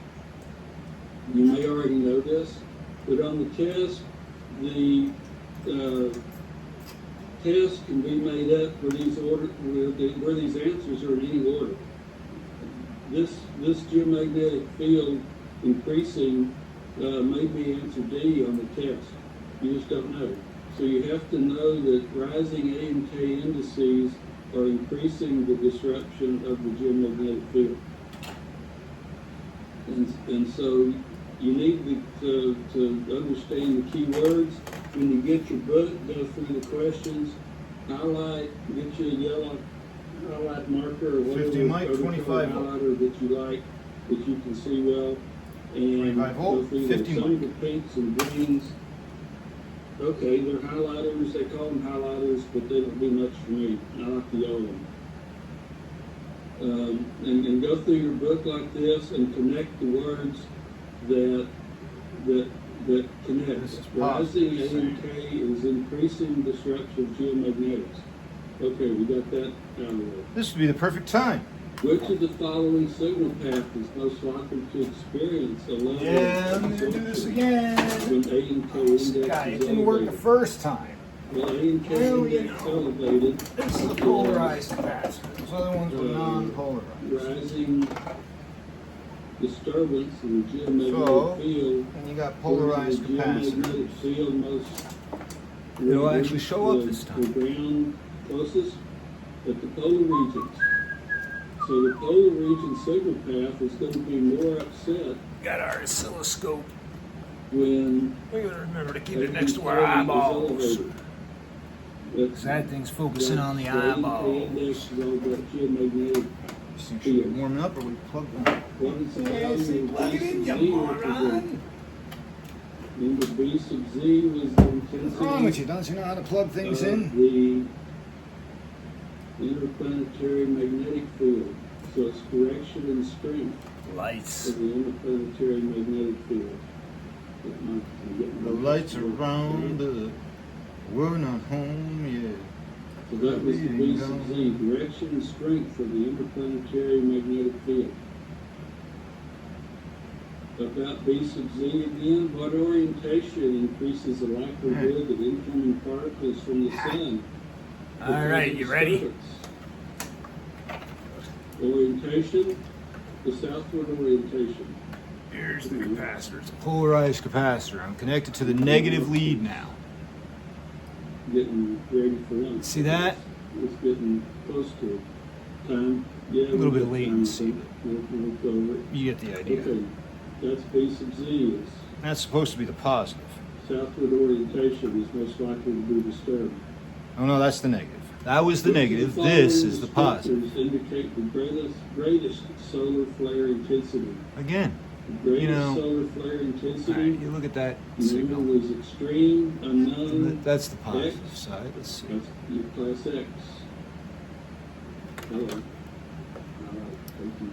you may already know this, but on the test, the test can be made up where these answers are in any order. This geomagnetic field increasing may be answer D on the test. You just don't know. So you have to know that rising A and K indices are increasing the disruption of the geomagnetic field. And so you need to understand the key words. When you get your book, go through the questions, highlight, get you a yellow highlight marker or whatever 50 mic, 25 highlighter that you like, that you can see well, and 25 go volt, through 50 some of mic. the pinks and greens. Okay, they're highlighters, they call them highlighters, but they don't do much for me. I like the yellow one. and go through your book like this and connect the words that connect. This is Rising positive, A and K is increasing disruption of geomagnetics. Okay, we got that out of the way. This would be the perfect time. Which of the following signal path is most likely to experience a level Yeah, of I'm gonna do this absorption again. when A and K index This guy, is it didn't work the elevated? first time. Well, A and K Well, you index know, elevated. This is the polarized capacitor. Those other ones were non-polarized. Rising disturbance in the geomagnetic So, field. and you got polarized The geomagnetic capacitors. field most. It'll actually show up the- this time. The ground closest at the polar regions. So the polar region signal path is going to be more upset Got our oscilloscope. when We gotta remember to keep A it next to and our K is eyeballs. elevated. That's- That thing's focusing on the that's A and K eyeballs. index is all about geomagnetic. These things should be warming up or we plug them. What is the Yeah, value see, of plug B it in, sub you Z moron. represent? Remember B sub Z was the intensity. What's wrong with you? Don't you know how to plug things in? The interplanetary magnetic field. So it's direction and strength Lights. of the interplanetary magnetic field. I'm getting The my- lights are round up. We're not home yet. So that was the B sub Z, direction and strength of the interplanetary magnetic field. About B sub Z again, what orientation increases the likelihood that incoming particles from the sun? All right, you ready? Orientation, the southward orientation. Here's the capacitor. It's a polarized capacitor. I'm connected to the negative lead now. Getting ready for lunch. See that? It's getting close to time. Yeah, A little we bit got latency, time. We'll go over it. You get the idea. Okay, that's B sub Z is That's supposed to be the positive. southward orientation is most likely to be disturbed. Oh no, that's the negative. That was the Which of negative. following This is the positive. descriptors indicate the greatest solar flare intensity. Again, The greatest know, solar flare all right, intensity. you look at that Remember, signal. was extreme, unknown. That's the positive X. side. Let's see. That's your class X. Hello. All right, thank you.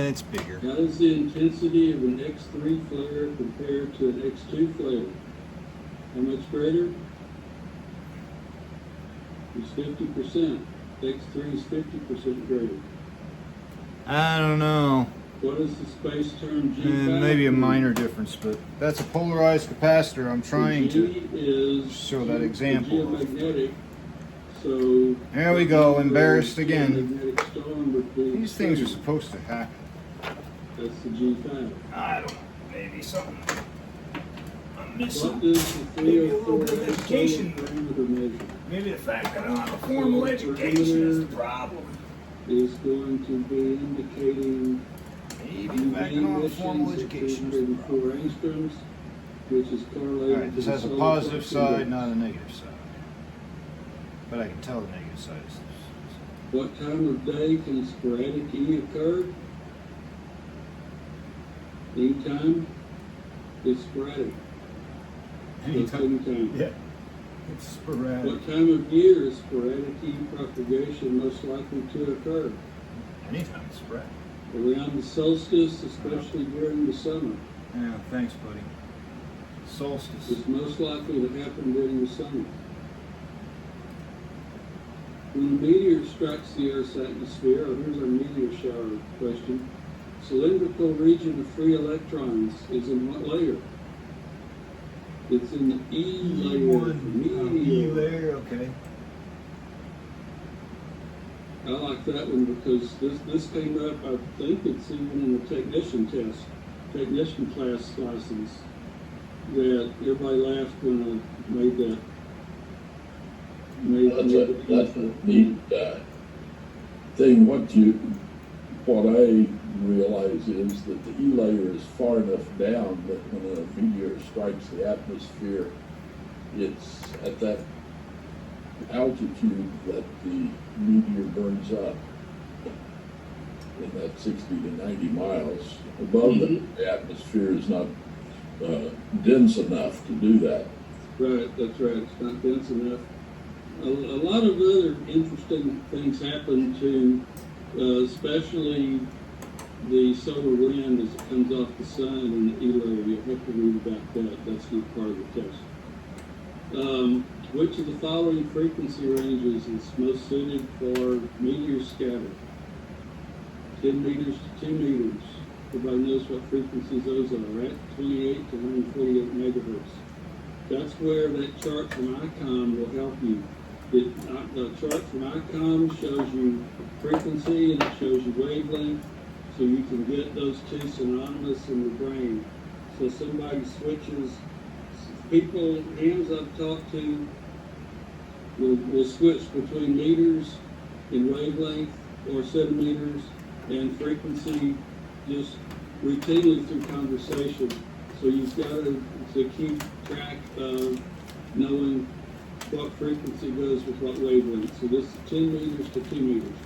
It's bigger. How does the intensity of an X3 flare compare to an X2 flare? How much greater? It's 50%. X3 is 50% greater. I don't know. What is the space term G5? Maybe a minor difference, but that's a polarized capacitor. I'm trying to. G is show that example. Geomagnetic. So There we go, embarrassed again. Geomagnetic storm would be These things are supposed to happen. That's the G5. I don't know. Maybe something. I'm What missing. does the Maybe a little 304 bit of education. parameter measure? Maybe the fact that I don't have a formal education is the problem. Is going to be indicating Maybe the fact that I don't have a formal emissions of education. 204 angstroms, which is correlated. Alright, this to has a solar positive flux side, index. not a negative side. But I can tell the negative side is What time of day can sporadic E occur? Anytime? It's sporadic. It's anytime. Yeah. It's sporadic. What time of year is sporadic E propagation most likely to occur? Anytime it's sporadic. Around the solstice, especially during the summer. Yeah, thanks, buddy. Solstice. It's most likely to happen during the summer. When a meteor strikes the Earth's atmosphere, here's our meteor shower question. Cylindrical region of free electrons is in what layer? It's in the E layer. E layer, okay. I like that one because this came up, I think it's even in the technician class license, that everybody laughed when I made that. That's a neat thing. What I realize is that the E layer is far enough down that when a meteor strikes the atmosphere, it's at that altitude that the meteor burns up in that 60 to 90 miles. Above it, the atmosphere is not dense enough to do that. Right, that's right. It's not dense enough. a lot of other interesting things happen to, especially the solar wind as it comes off the sun and the E-layer. You'll have to read about that. That's not part of the test. Which of the following frequency ranges is most suited for meteor scatter? 10 meters to 2 meters. Everybody knows what frequencies those are, right? 28 to 148 megahertz. That's where that chart from ICOM will help you. The chart from ICOM shows you frequency and it shows you wavelength, so you can get those two synonymous in the brain. So somebody switches, people, hands I've talked to, will switch between meters and wavelength or centimeters and frequency just routinely through conversation. So you've got to keep track of knowing what frequency goes with what wavelength. So this is 10 meters to 2 meters.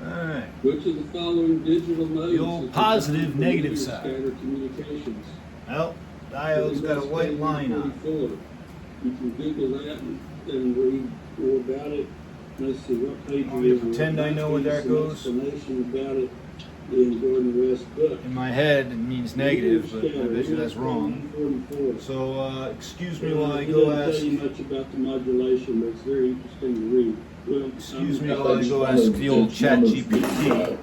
Alright. Which of the following digital modes The old is positive, designed for negative meteor side. scatter communications? Well, diode's got a white line on it. You can Google that and read more about it. Let's see what page I'm it is. gonna pretend I know where that Some goes. explanation about it in Gordon West's book. In my head, it means negative, but I bet you that's wrong. 144. So, excuse me while I He go doesn't ask. tell you much about the modulation, but it's very interesting to read. Well, Excuse me That's while I go one ask of- the old that's chat one of GPT. the,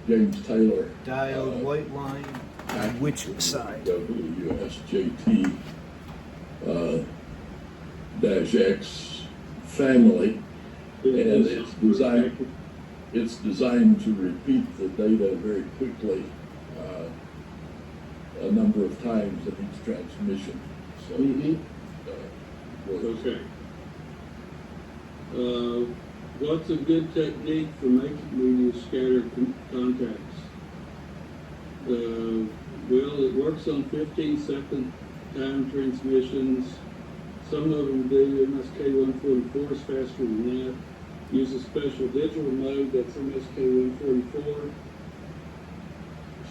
James Taylor. Diode white line, on which side? WSJT -X family, and it's designed to repeat the data very quickly, a number of times in each transmission. So, Mhm. works. Okay. What's a good technique for making meteor scatter contacts? Well, it works on 15-second time transmissions. Some of them do. MSK144 is faster than that. Use a special digital mode, that's MSK144.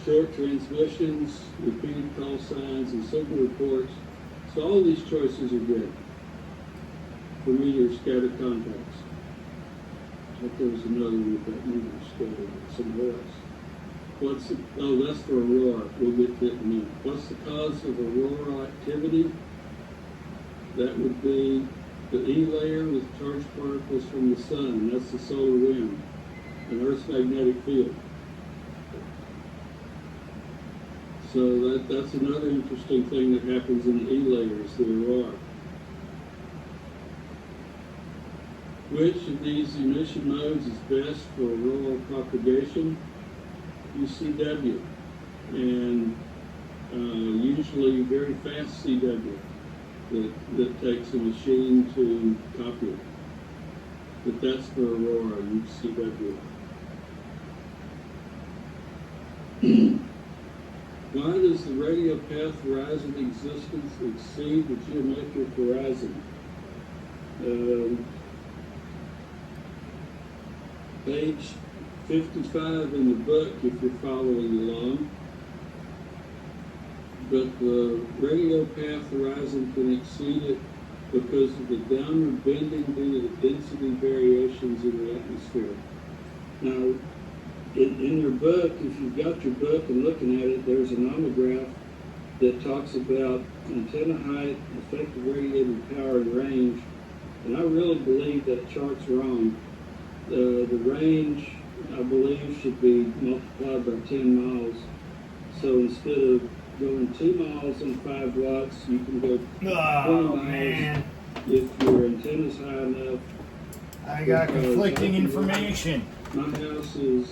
Short transmissions, repeated call signs, and signal reports. So all these choices are good for meteor scatter contacts. But there's another one with that meteor scatter somewhere else. That's for aurora. We'll get to it in a minute. What's the cause of auroral activity? That would be the E layer with charged particles from the sun, and that's the solar wind, and Earth's magnetic field. So that's another interesting thing that happens in the E layers, the aurora. Which of these emission modes is best for auroral propagation? UCW, and usually very fast CW that takes a machine to copy it. But that's for aurora, UCW. Why does the radio path horizon existence exceed the geometric horizon? Page 55 in the book, if you're following along. But the radio path horizon can exceed it because of the downward bending due to the density variations in the atmosphere. Now, in your book, if you've got your book and looking at it, there's a nomograph that talks about antenna height, effective radiated power, and range. And I really believe that chart's wrong. The range, I believe, should be multiplied by 10 miles. So instead of going 2 miles and 5 watts, you can go 20 Oh, miles man. if your antenna's high enough. I got conflicting information. My house is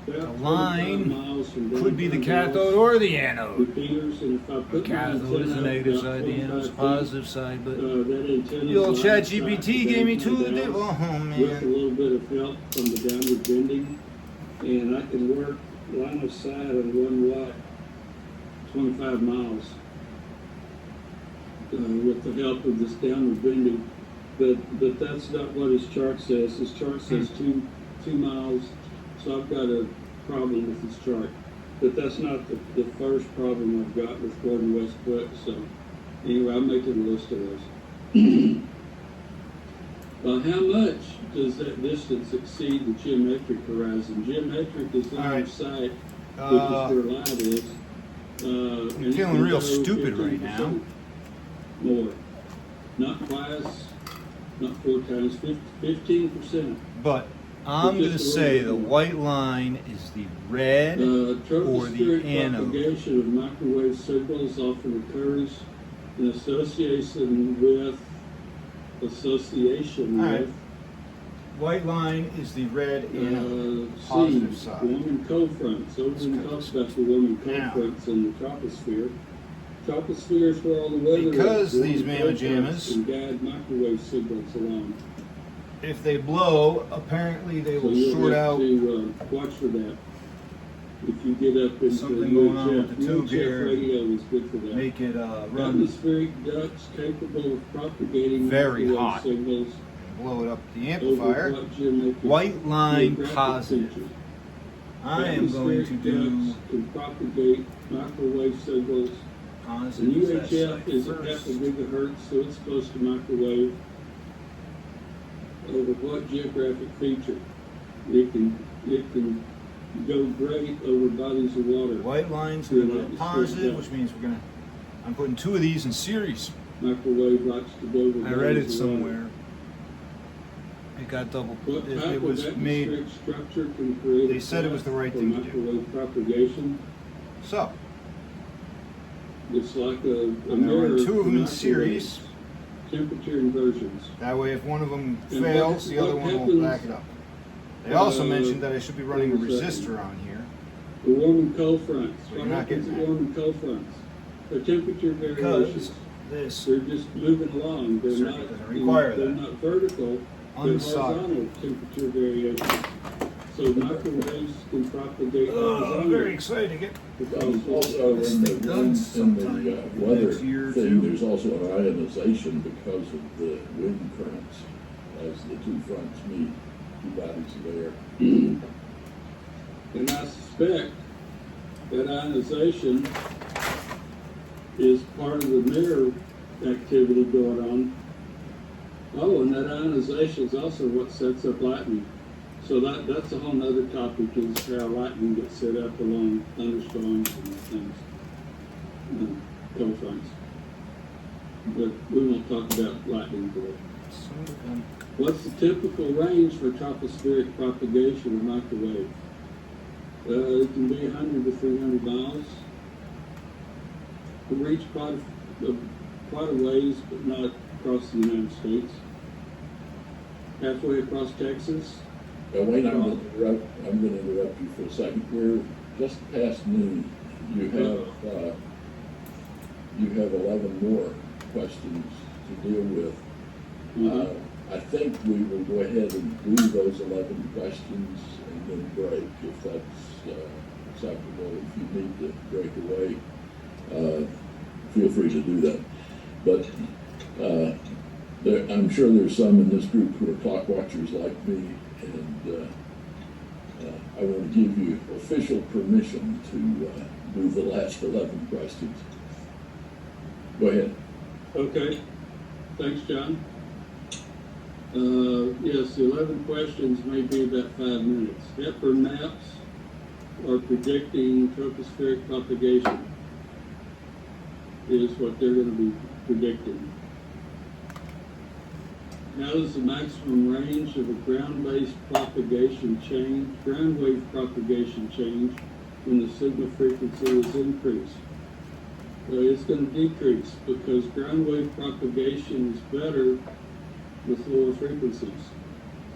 about The line 25 miles from could be the downtown cathode or the anode. repeaters, and if I The put my cathode is the antenna negative about side, the anode is the 25 positive side, but feet, that antenna's the old line chat of sight GPT gave me two of the down oh with a man. little bit of help from the downward bending, and I can work line of sight on 1 watt, 25 miles, with the help of this downward bending. But that's not what his chart says. His chart says 2 miles, so I've got a problem with his chart. But that's not the first problem I've got with Gordon West's book. So anyway, I'm making a list of those. How much does that distance exceed the geometric horizon? Geometric is line Alright. of sight, which is Uh, where light is. You're And it feeling can real go stupid right 15% More. Not twice, not 4 times, 15%. but I'm going to Just a say little the bit more. white line is the red or the Tropospheric anode. propagation of microwave signals often occurs in association with Alright. White line is the red anode. Positive C, side. warm and cold fronts. Overton cut talks this. about the warm and cold Now. fronts in the troposphere. Troposphere is where all the weather Because is. Warm these and cold mamma jammas- fronts can guide microwave signals along. If they blow, apparently they So will you'll short have out. to watch for that. If you get up into Something going on with the tube UHF here. radio is good for that. Make it run, Atmospheric ducts capable of propagating Very microwave hot. signals blow it up the over amplifier. what geometric White line geographic positive. features. I am going to Atmospheric do ducts can propagate microwave signals. The positive. That's UHF like is at first. half a gigahertz, so it's close to microwave. Over what geographic feature? It can go great over bodies of water. White line's going to go positive, which means we're gonna. I'm putting 2 of these in series. Microwave likes to go over I read it bodies of water. somewhere. It got double. What It type was of made. atmospheric structure can create They a said it was the right for thing to do. microwave propagation? So It's like a I'm gonna mirror run 2 of for them in microwaves. series. Temperature inversions. That way, if one of them And fails, the other what one will happens- back it up. They also Uh, mentioned that I should be running a what was that? resistor on here. The warm and cold fronts. But What you're not happens getting at that. warm and cold fronts? The temperature Because variations. this They're just moving along. They're Circuit not. doesn't require they're that. not vertical. They're unsolid. horizontal temperature variations. So microwaves can propagate Oh, I'm horizontally. very excited to get. Also, This in thing the, done in sometime the in the weather next year or thing, two. there's also an ionization because of the wind currents as the 2 fronts meet, 2 bodies of air. And I suspect that ionization is part of the mirror activity going on. Oh, and that ionization is also what sets up lightning. So that's a whole nother topic, is how lightning gets set up along thunderstorms and things, cold fronts. But we won't talk about lightning today. What's the typical range for tropospheric propagation of microwave? It can be 100 to 300 miles. It can reach quite a ways, but not across the United States. Halfway across Texas. Now, Wayne, I'm going to interrupt you for a second. We're just past noon. You have 11 more questions to deal with. I think we will go ahead and do those 11 questions and then break, if that's acceptable. If you need to break away, feel free to do that. But I'm sure there's some in this group who are clock watchers like me, and I want to give you official permission to do the last 11 questions. Go ahead. Okay. Thanks, John. Yes, the 11 questions may be about 5 minutes. Hepburn maps are predicting tropospheric propagation, is what they're going to be predicting. How does the maximum range of a ground-based propagation change, ground wave propagation change, when the signal frequency is increased? It's going to decrease because ground wave propagation is better with lower frequencies.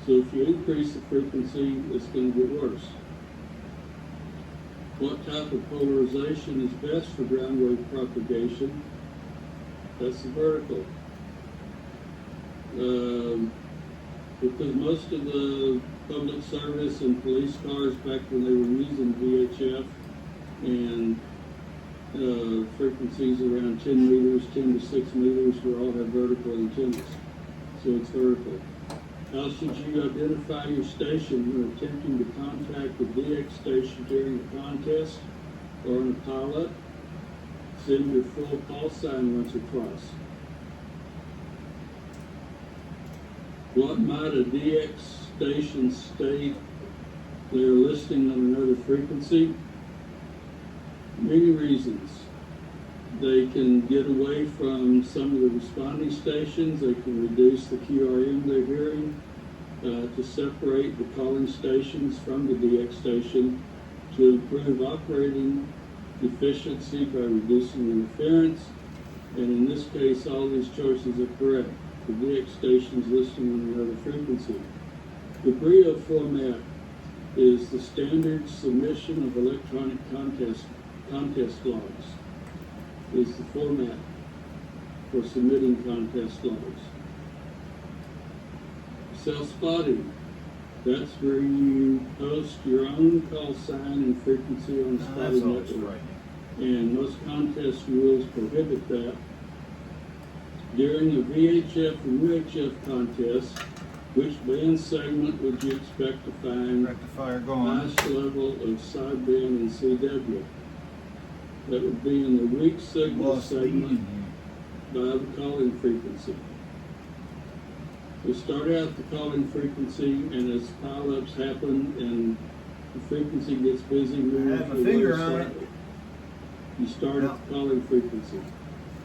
So if you increase the frequency, it's going to get worse. What type of polarization is best for ground wave propagation? That's the vertical. Because most of the public service and police cars back when they were using VHF and frequencies around 10 meters, 10 to 6 meters, we all have vertical antennas. So it's vertical. How should you identify your station when attempting to contact the DX station during a contest or on a pilot? Send your full call sign once or twice. What what might a DX station state they're listing on another frequency? Many reasons. They can get away from some of the responding stations. They can reduce the QRM they're hearing to separate the calling stations from the DX station, to improve operating efficiency by reducing interference. And in this case, all these choices are correct. The DX stations listed on another frequency. The BRIO format is the standard submission of electronic contest logs. Is the format for submitting contest logs. Self-spotting, that's where you post your own call sign and frequency on the That's spotting always network. frightening. And most contest rules prohibit that. During a VHF and UHF contest, which band segment would you expect to find Rectifier gone. highest level of sideband and CW? That would be in the weak signal Lost leading segment here. by the calling frequency. We start out the calling frequency, and as pileups happen and the frequency gets busy moving have to a the finger lower on it. side, you start No. at the calling frequency.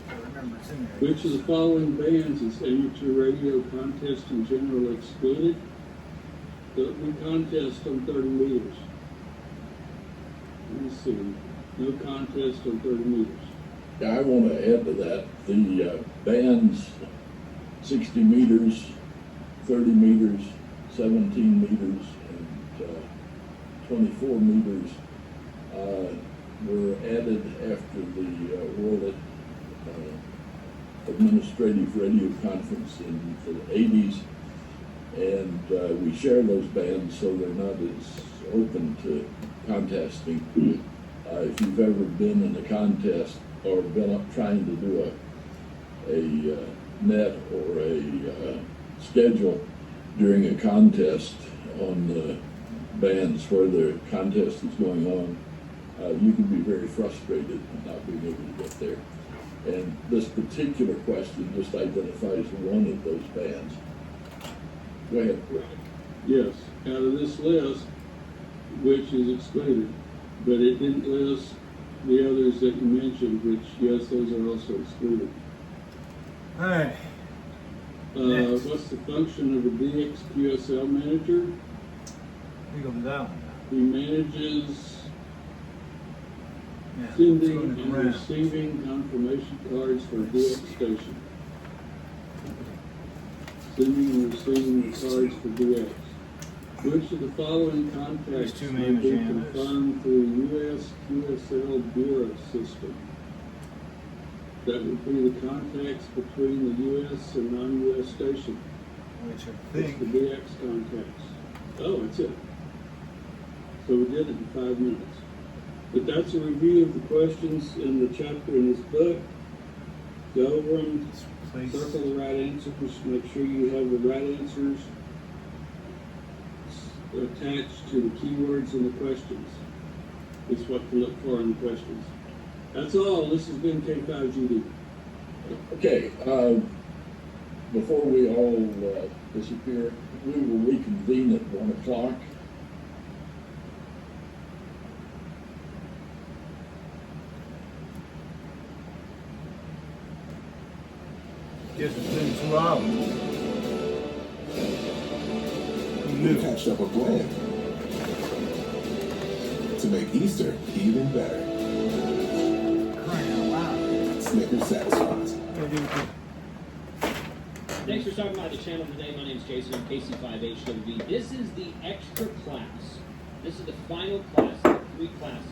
I remember it's in there. Which of the following bands is amateur radio contest in general excluded? The open contest on 30 meters. Let me see. No contest on 30 meters. Yeah, I want to add to that, the bands 60 meters, 30 meters, 17 meters, and 24 meters were added after the World Administrative Radio Conference in the 80s, and we share those bands so they're not as open to contesting. If you've ever been in a contest or been up trying to do a net or a schedule during a contest on the bands where the contest is going on, you can be very frustrated not being able to get there. And this particular question just identifies one of those bands. Go ahead. Yes, out of this list, which is excluded, but it didn't list the others that you mentioned, which, yes, those are also excluded. All right. Next. What's the function of a DX QSL manager? We go to that one He manages now. Yeah, sending let's go to and the ground. receiving confirmation cards for a DX station. Sending and receiving the cards for DX. Which of the following contacts There's two may main be channels. confirmed through U.S. QSL Bureau system? That would be the contacts between the U.S. and non-U.S. station. Which I It's the think. DX contacts. Oh, that's it. So we did it in 5 minutes. But that's a review of the questions in the chapter in this book. Go over them, Place. circle the right answers, make sure you have the right answers attached to the keywords in the questions. It's what to look for in the questions. That's all. This has been K5GD. Okay, before we all disappear, we will reconvene at 1 o'clock. Guess it's been 2 hours. We patched up a plan to make Easter even better. Crying out loud. Snickers satisfies. Thanks for stopping by the channel today. My name is Jason. I'm KC5HWV. This is the extra class. This is the final class of 3 classes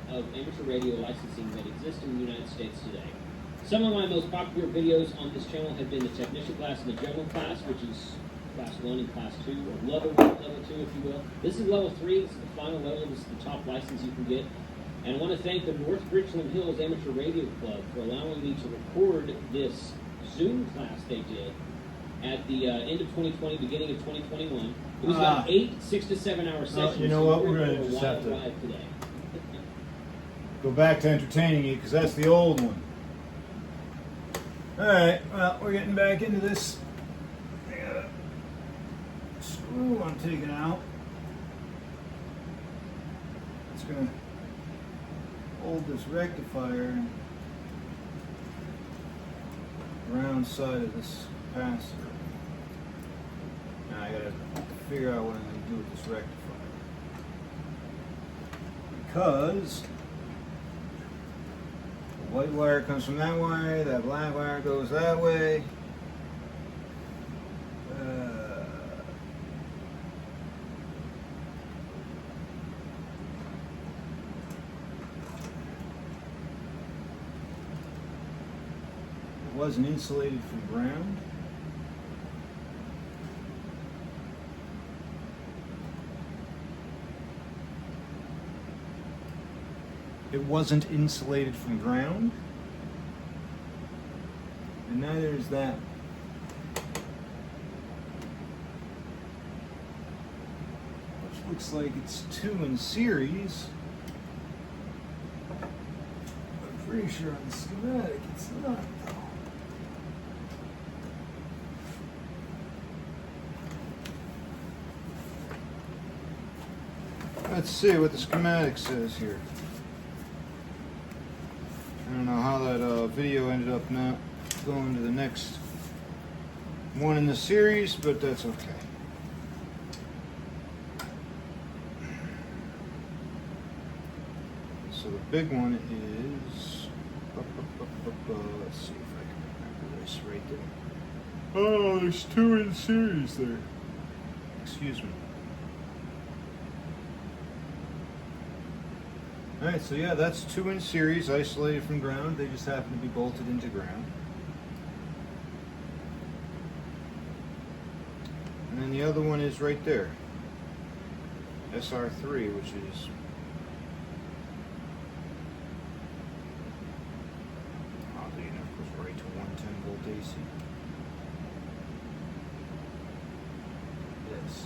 of amateur radio licensing that exist in the United States today. Some of my most popular videos on this channel have been the technician class and the general class, which is class 1 and class 2, or level 1, level 2, if you will. This is level 3. This is the final level. This is the top license you can get. And I want to thank the North Richland Hills Amateur Radio Club for allowing me to record this Zoom class they did at the end of 2020, beginning of 2021. It was about 8 6 to 7 hour sessions. you know so what? we're We're in gonna for a just have wild to- ride today. Go back to entertaining you because that's the old one. All right. Well, we're getting back into this. I gotta screw I'm taking out. It's going to hold this rectifier round side of this capacitor. Now I gotta figure out what I'm gonna do with this rectifier. Because the white wire comes from that wire, that black wire goes that way. It wasn't insulated from ground. It wasn't insulated from ground. And neither is that. Which looks like it's two in series. I'm pretty sure on the schematic it's not though. Let's see what the schematic says here. I don't know how that video ended up not going to the next one in the series, but that's okay. So the big one is, let's see if I can remember this right there. Oh, there's two in series there. Excuse me. Alright, so yeah, that's two in series, isolated from ground. They just happen to be bolted into ground. And then the other one is right there. SR3, which is oddly enough goes right to 110 volt AC. Yes.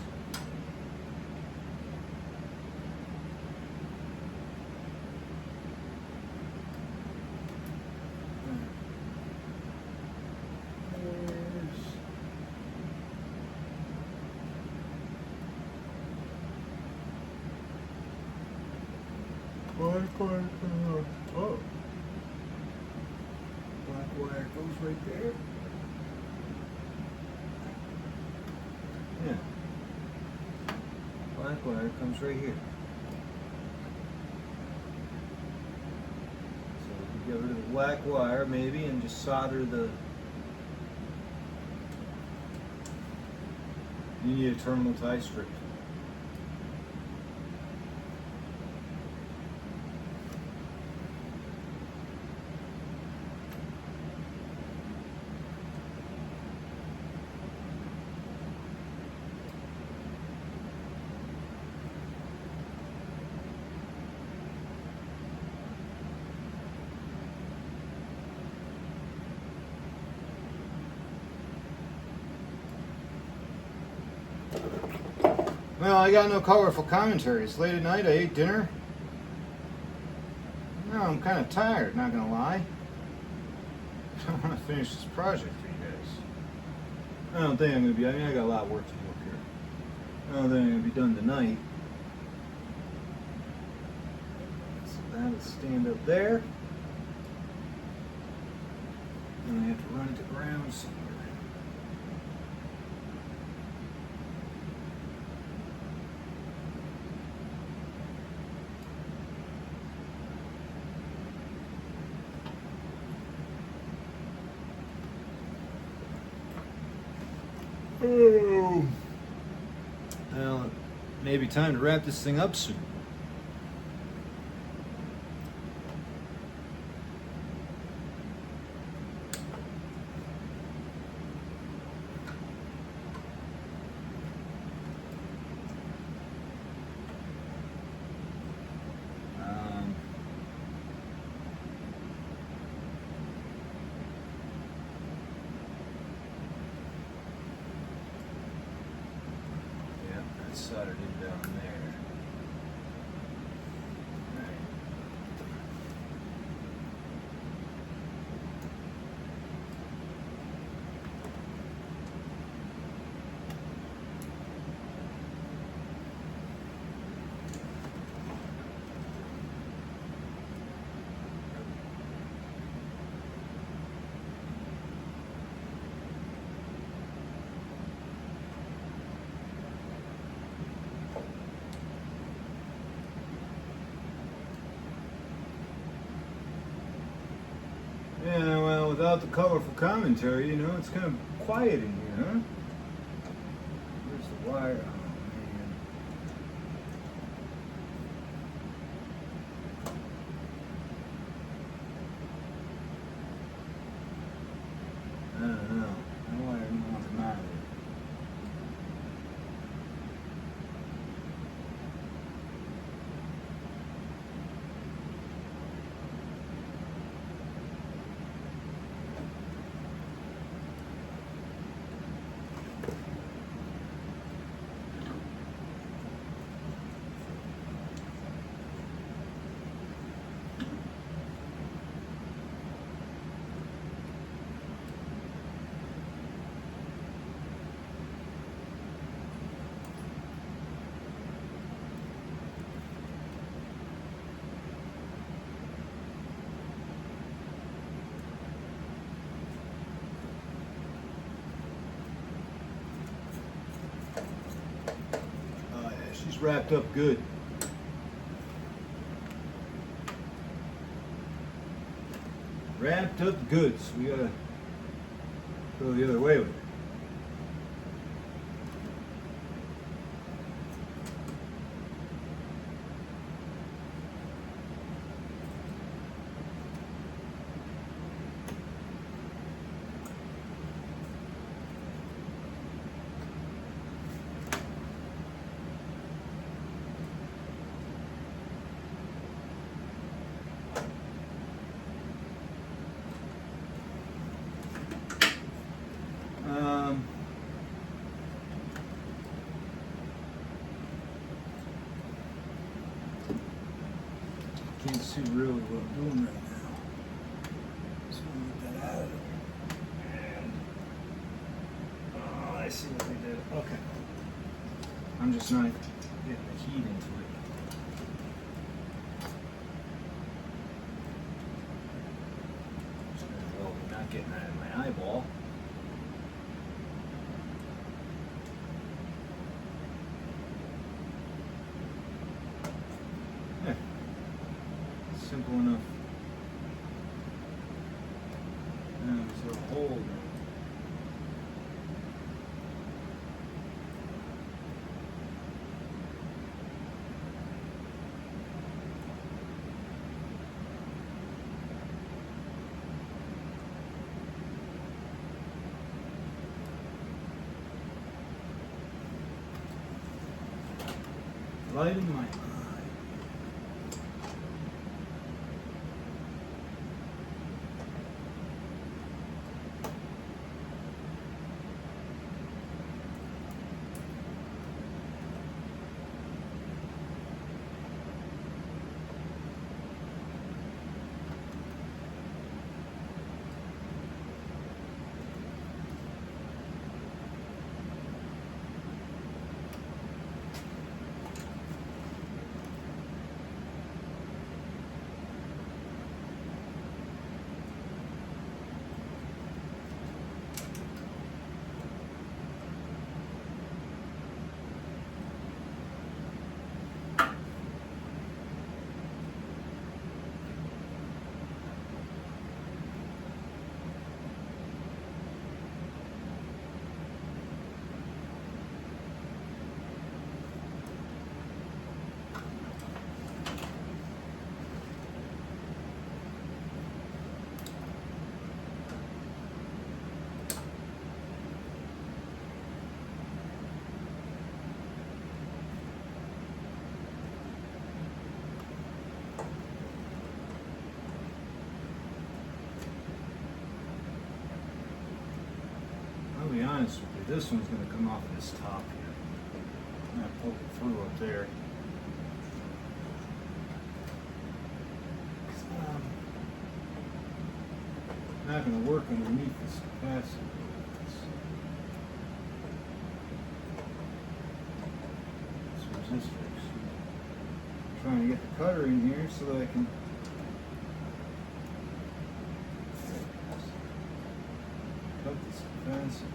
Oh, black wire goes right there. Yeah, black wire comes right here. So we get rid of the black wire maybe and just solder the. You need a terminal tie strip. Well, I got no colorful commentary. It's late at night. I ate dinner. No, I'm kind of tired, not gonna lie. I want to finish this project for you guys. I don't think I'm gonna be. I mean, I got a lot of work to do up here. I don't think I'm gonna be done tonight. So that'll stand up there. And I have to run it to ground somewhere. Oh. Well, it may be time to wrap this thing up soon. Soldered in down there. Right. without the colorful commentary, you know, it's kind of quiet in here, huh? Where's the wire? Oh, man. I don't know. That wire didn't want to come out of there. She's wrapped up good. Wrapped up good, so we gotta go the other way with it. Can't see really what I'm doing right now. So I'm gonna get that out of there. And, oh, I see what they did. Okay. I'm just not getting the heat into it. Well, not getting that in my eyeball. Simple enough. Now there's a hole there. Light in my eye. I'll be honest with you, this one's going to come off this top here. I'm going to poke it through up there. Not going to work underneath this capacitor. This resistor. Trying to get the cutter in here so that I can cut this capacitor.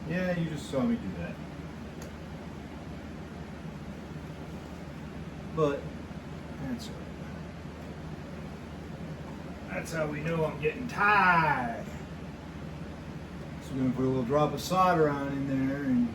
Yeah, you just saw me do that. But that's all right. That's how we know I'm getting tired. So we're gonna put a little drop of solder on in there and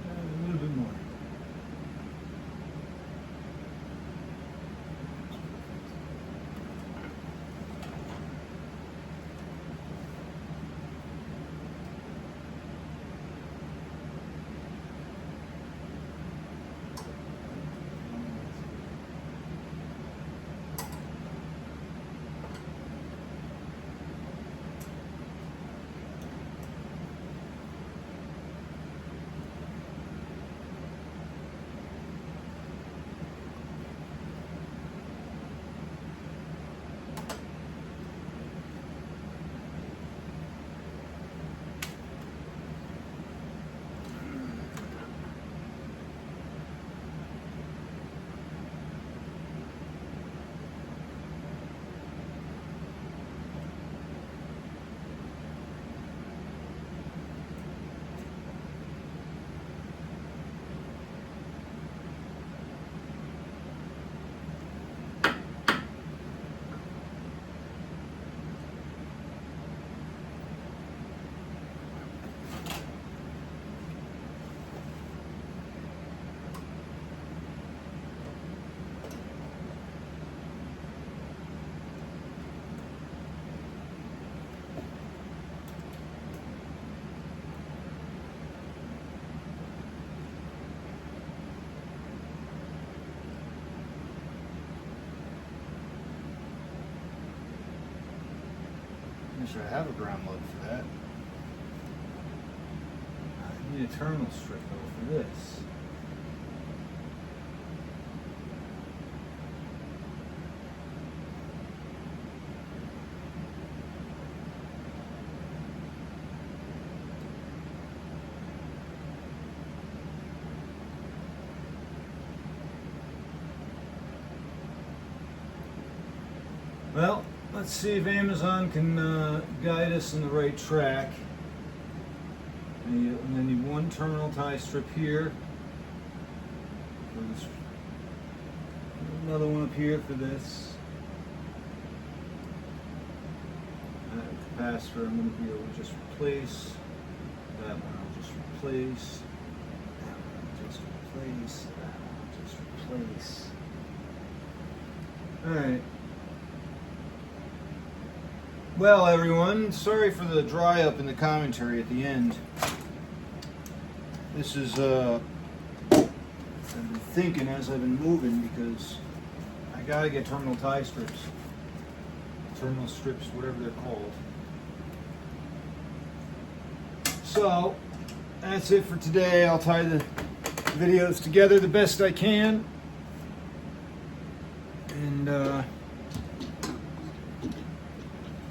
a little bit more. Should I have a ground load for that? I need a terminal strip though for this. Well, let's see if Amazon can guide us in the right track. And then need one terminal tie strip here. For this. Another one up here for this. And a capacitor I'm going to be able to just replace. That one I'll just replace. That one I'll just replace. That one I'll just replace. Alright. Well, everyone, sorry for the dry up in the commentary at the end. This is, I've been thinking as I've been moving because I gotta get terminal tie strips. Terminal strips, whatever they're called. So, that's it for today. I'll tie the videos together the best I can. And,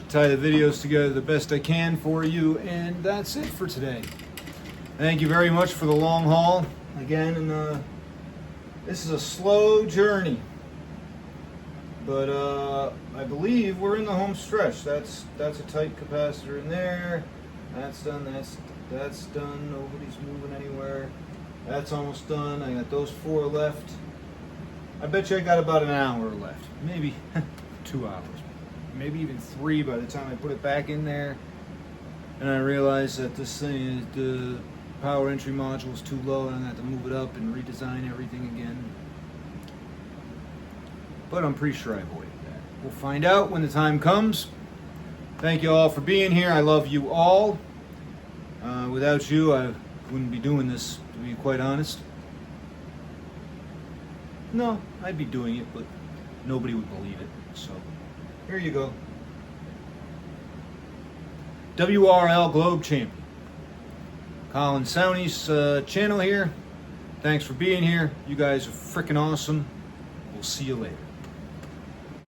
tie the videos together the best I can for you, and that's it for today. Thank you very much for the long haul again, and this is a slow journey, but I believe we're in the home stretch. That's a tight capacitor in there. That's done. That's done. Nobody's moving anywhere. That's almost done. I got those 4 left. I bet you I got about an hour left, maybe 2 hours. maybe even 3 by the time I put it back in there. And I realized that this thing, the power entry module is too low, and I'm going to have to move it up and redesign everything again. But I'm pretty sure I avoided that. We'll find out when the time comes. Thank you all for being here. I love you all. Without you, I wouldn't be doing this, to be quite honest. No, I'd be doing it, but nobody would believe it. So, here you go. WRL Globe Champion. Colin Sowney's channel here. Thanks for being here. You guys are freaking awesome. We'll see you later.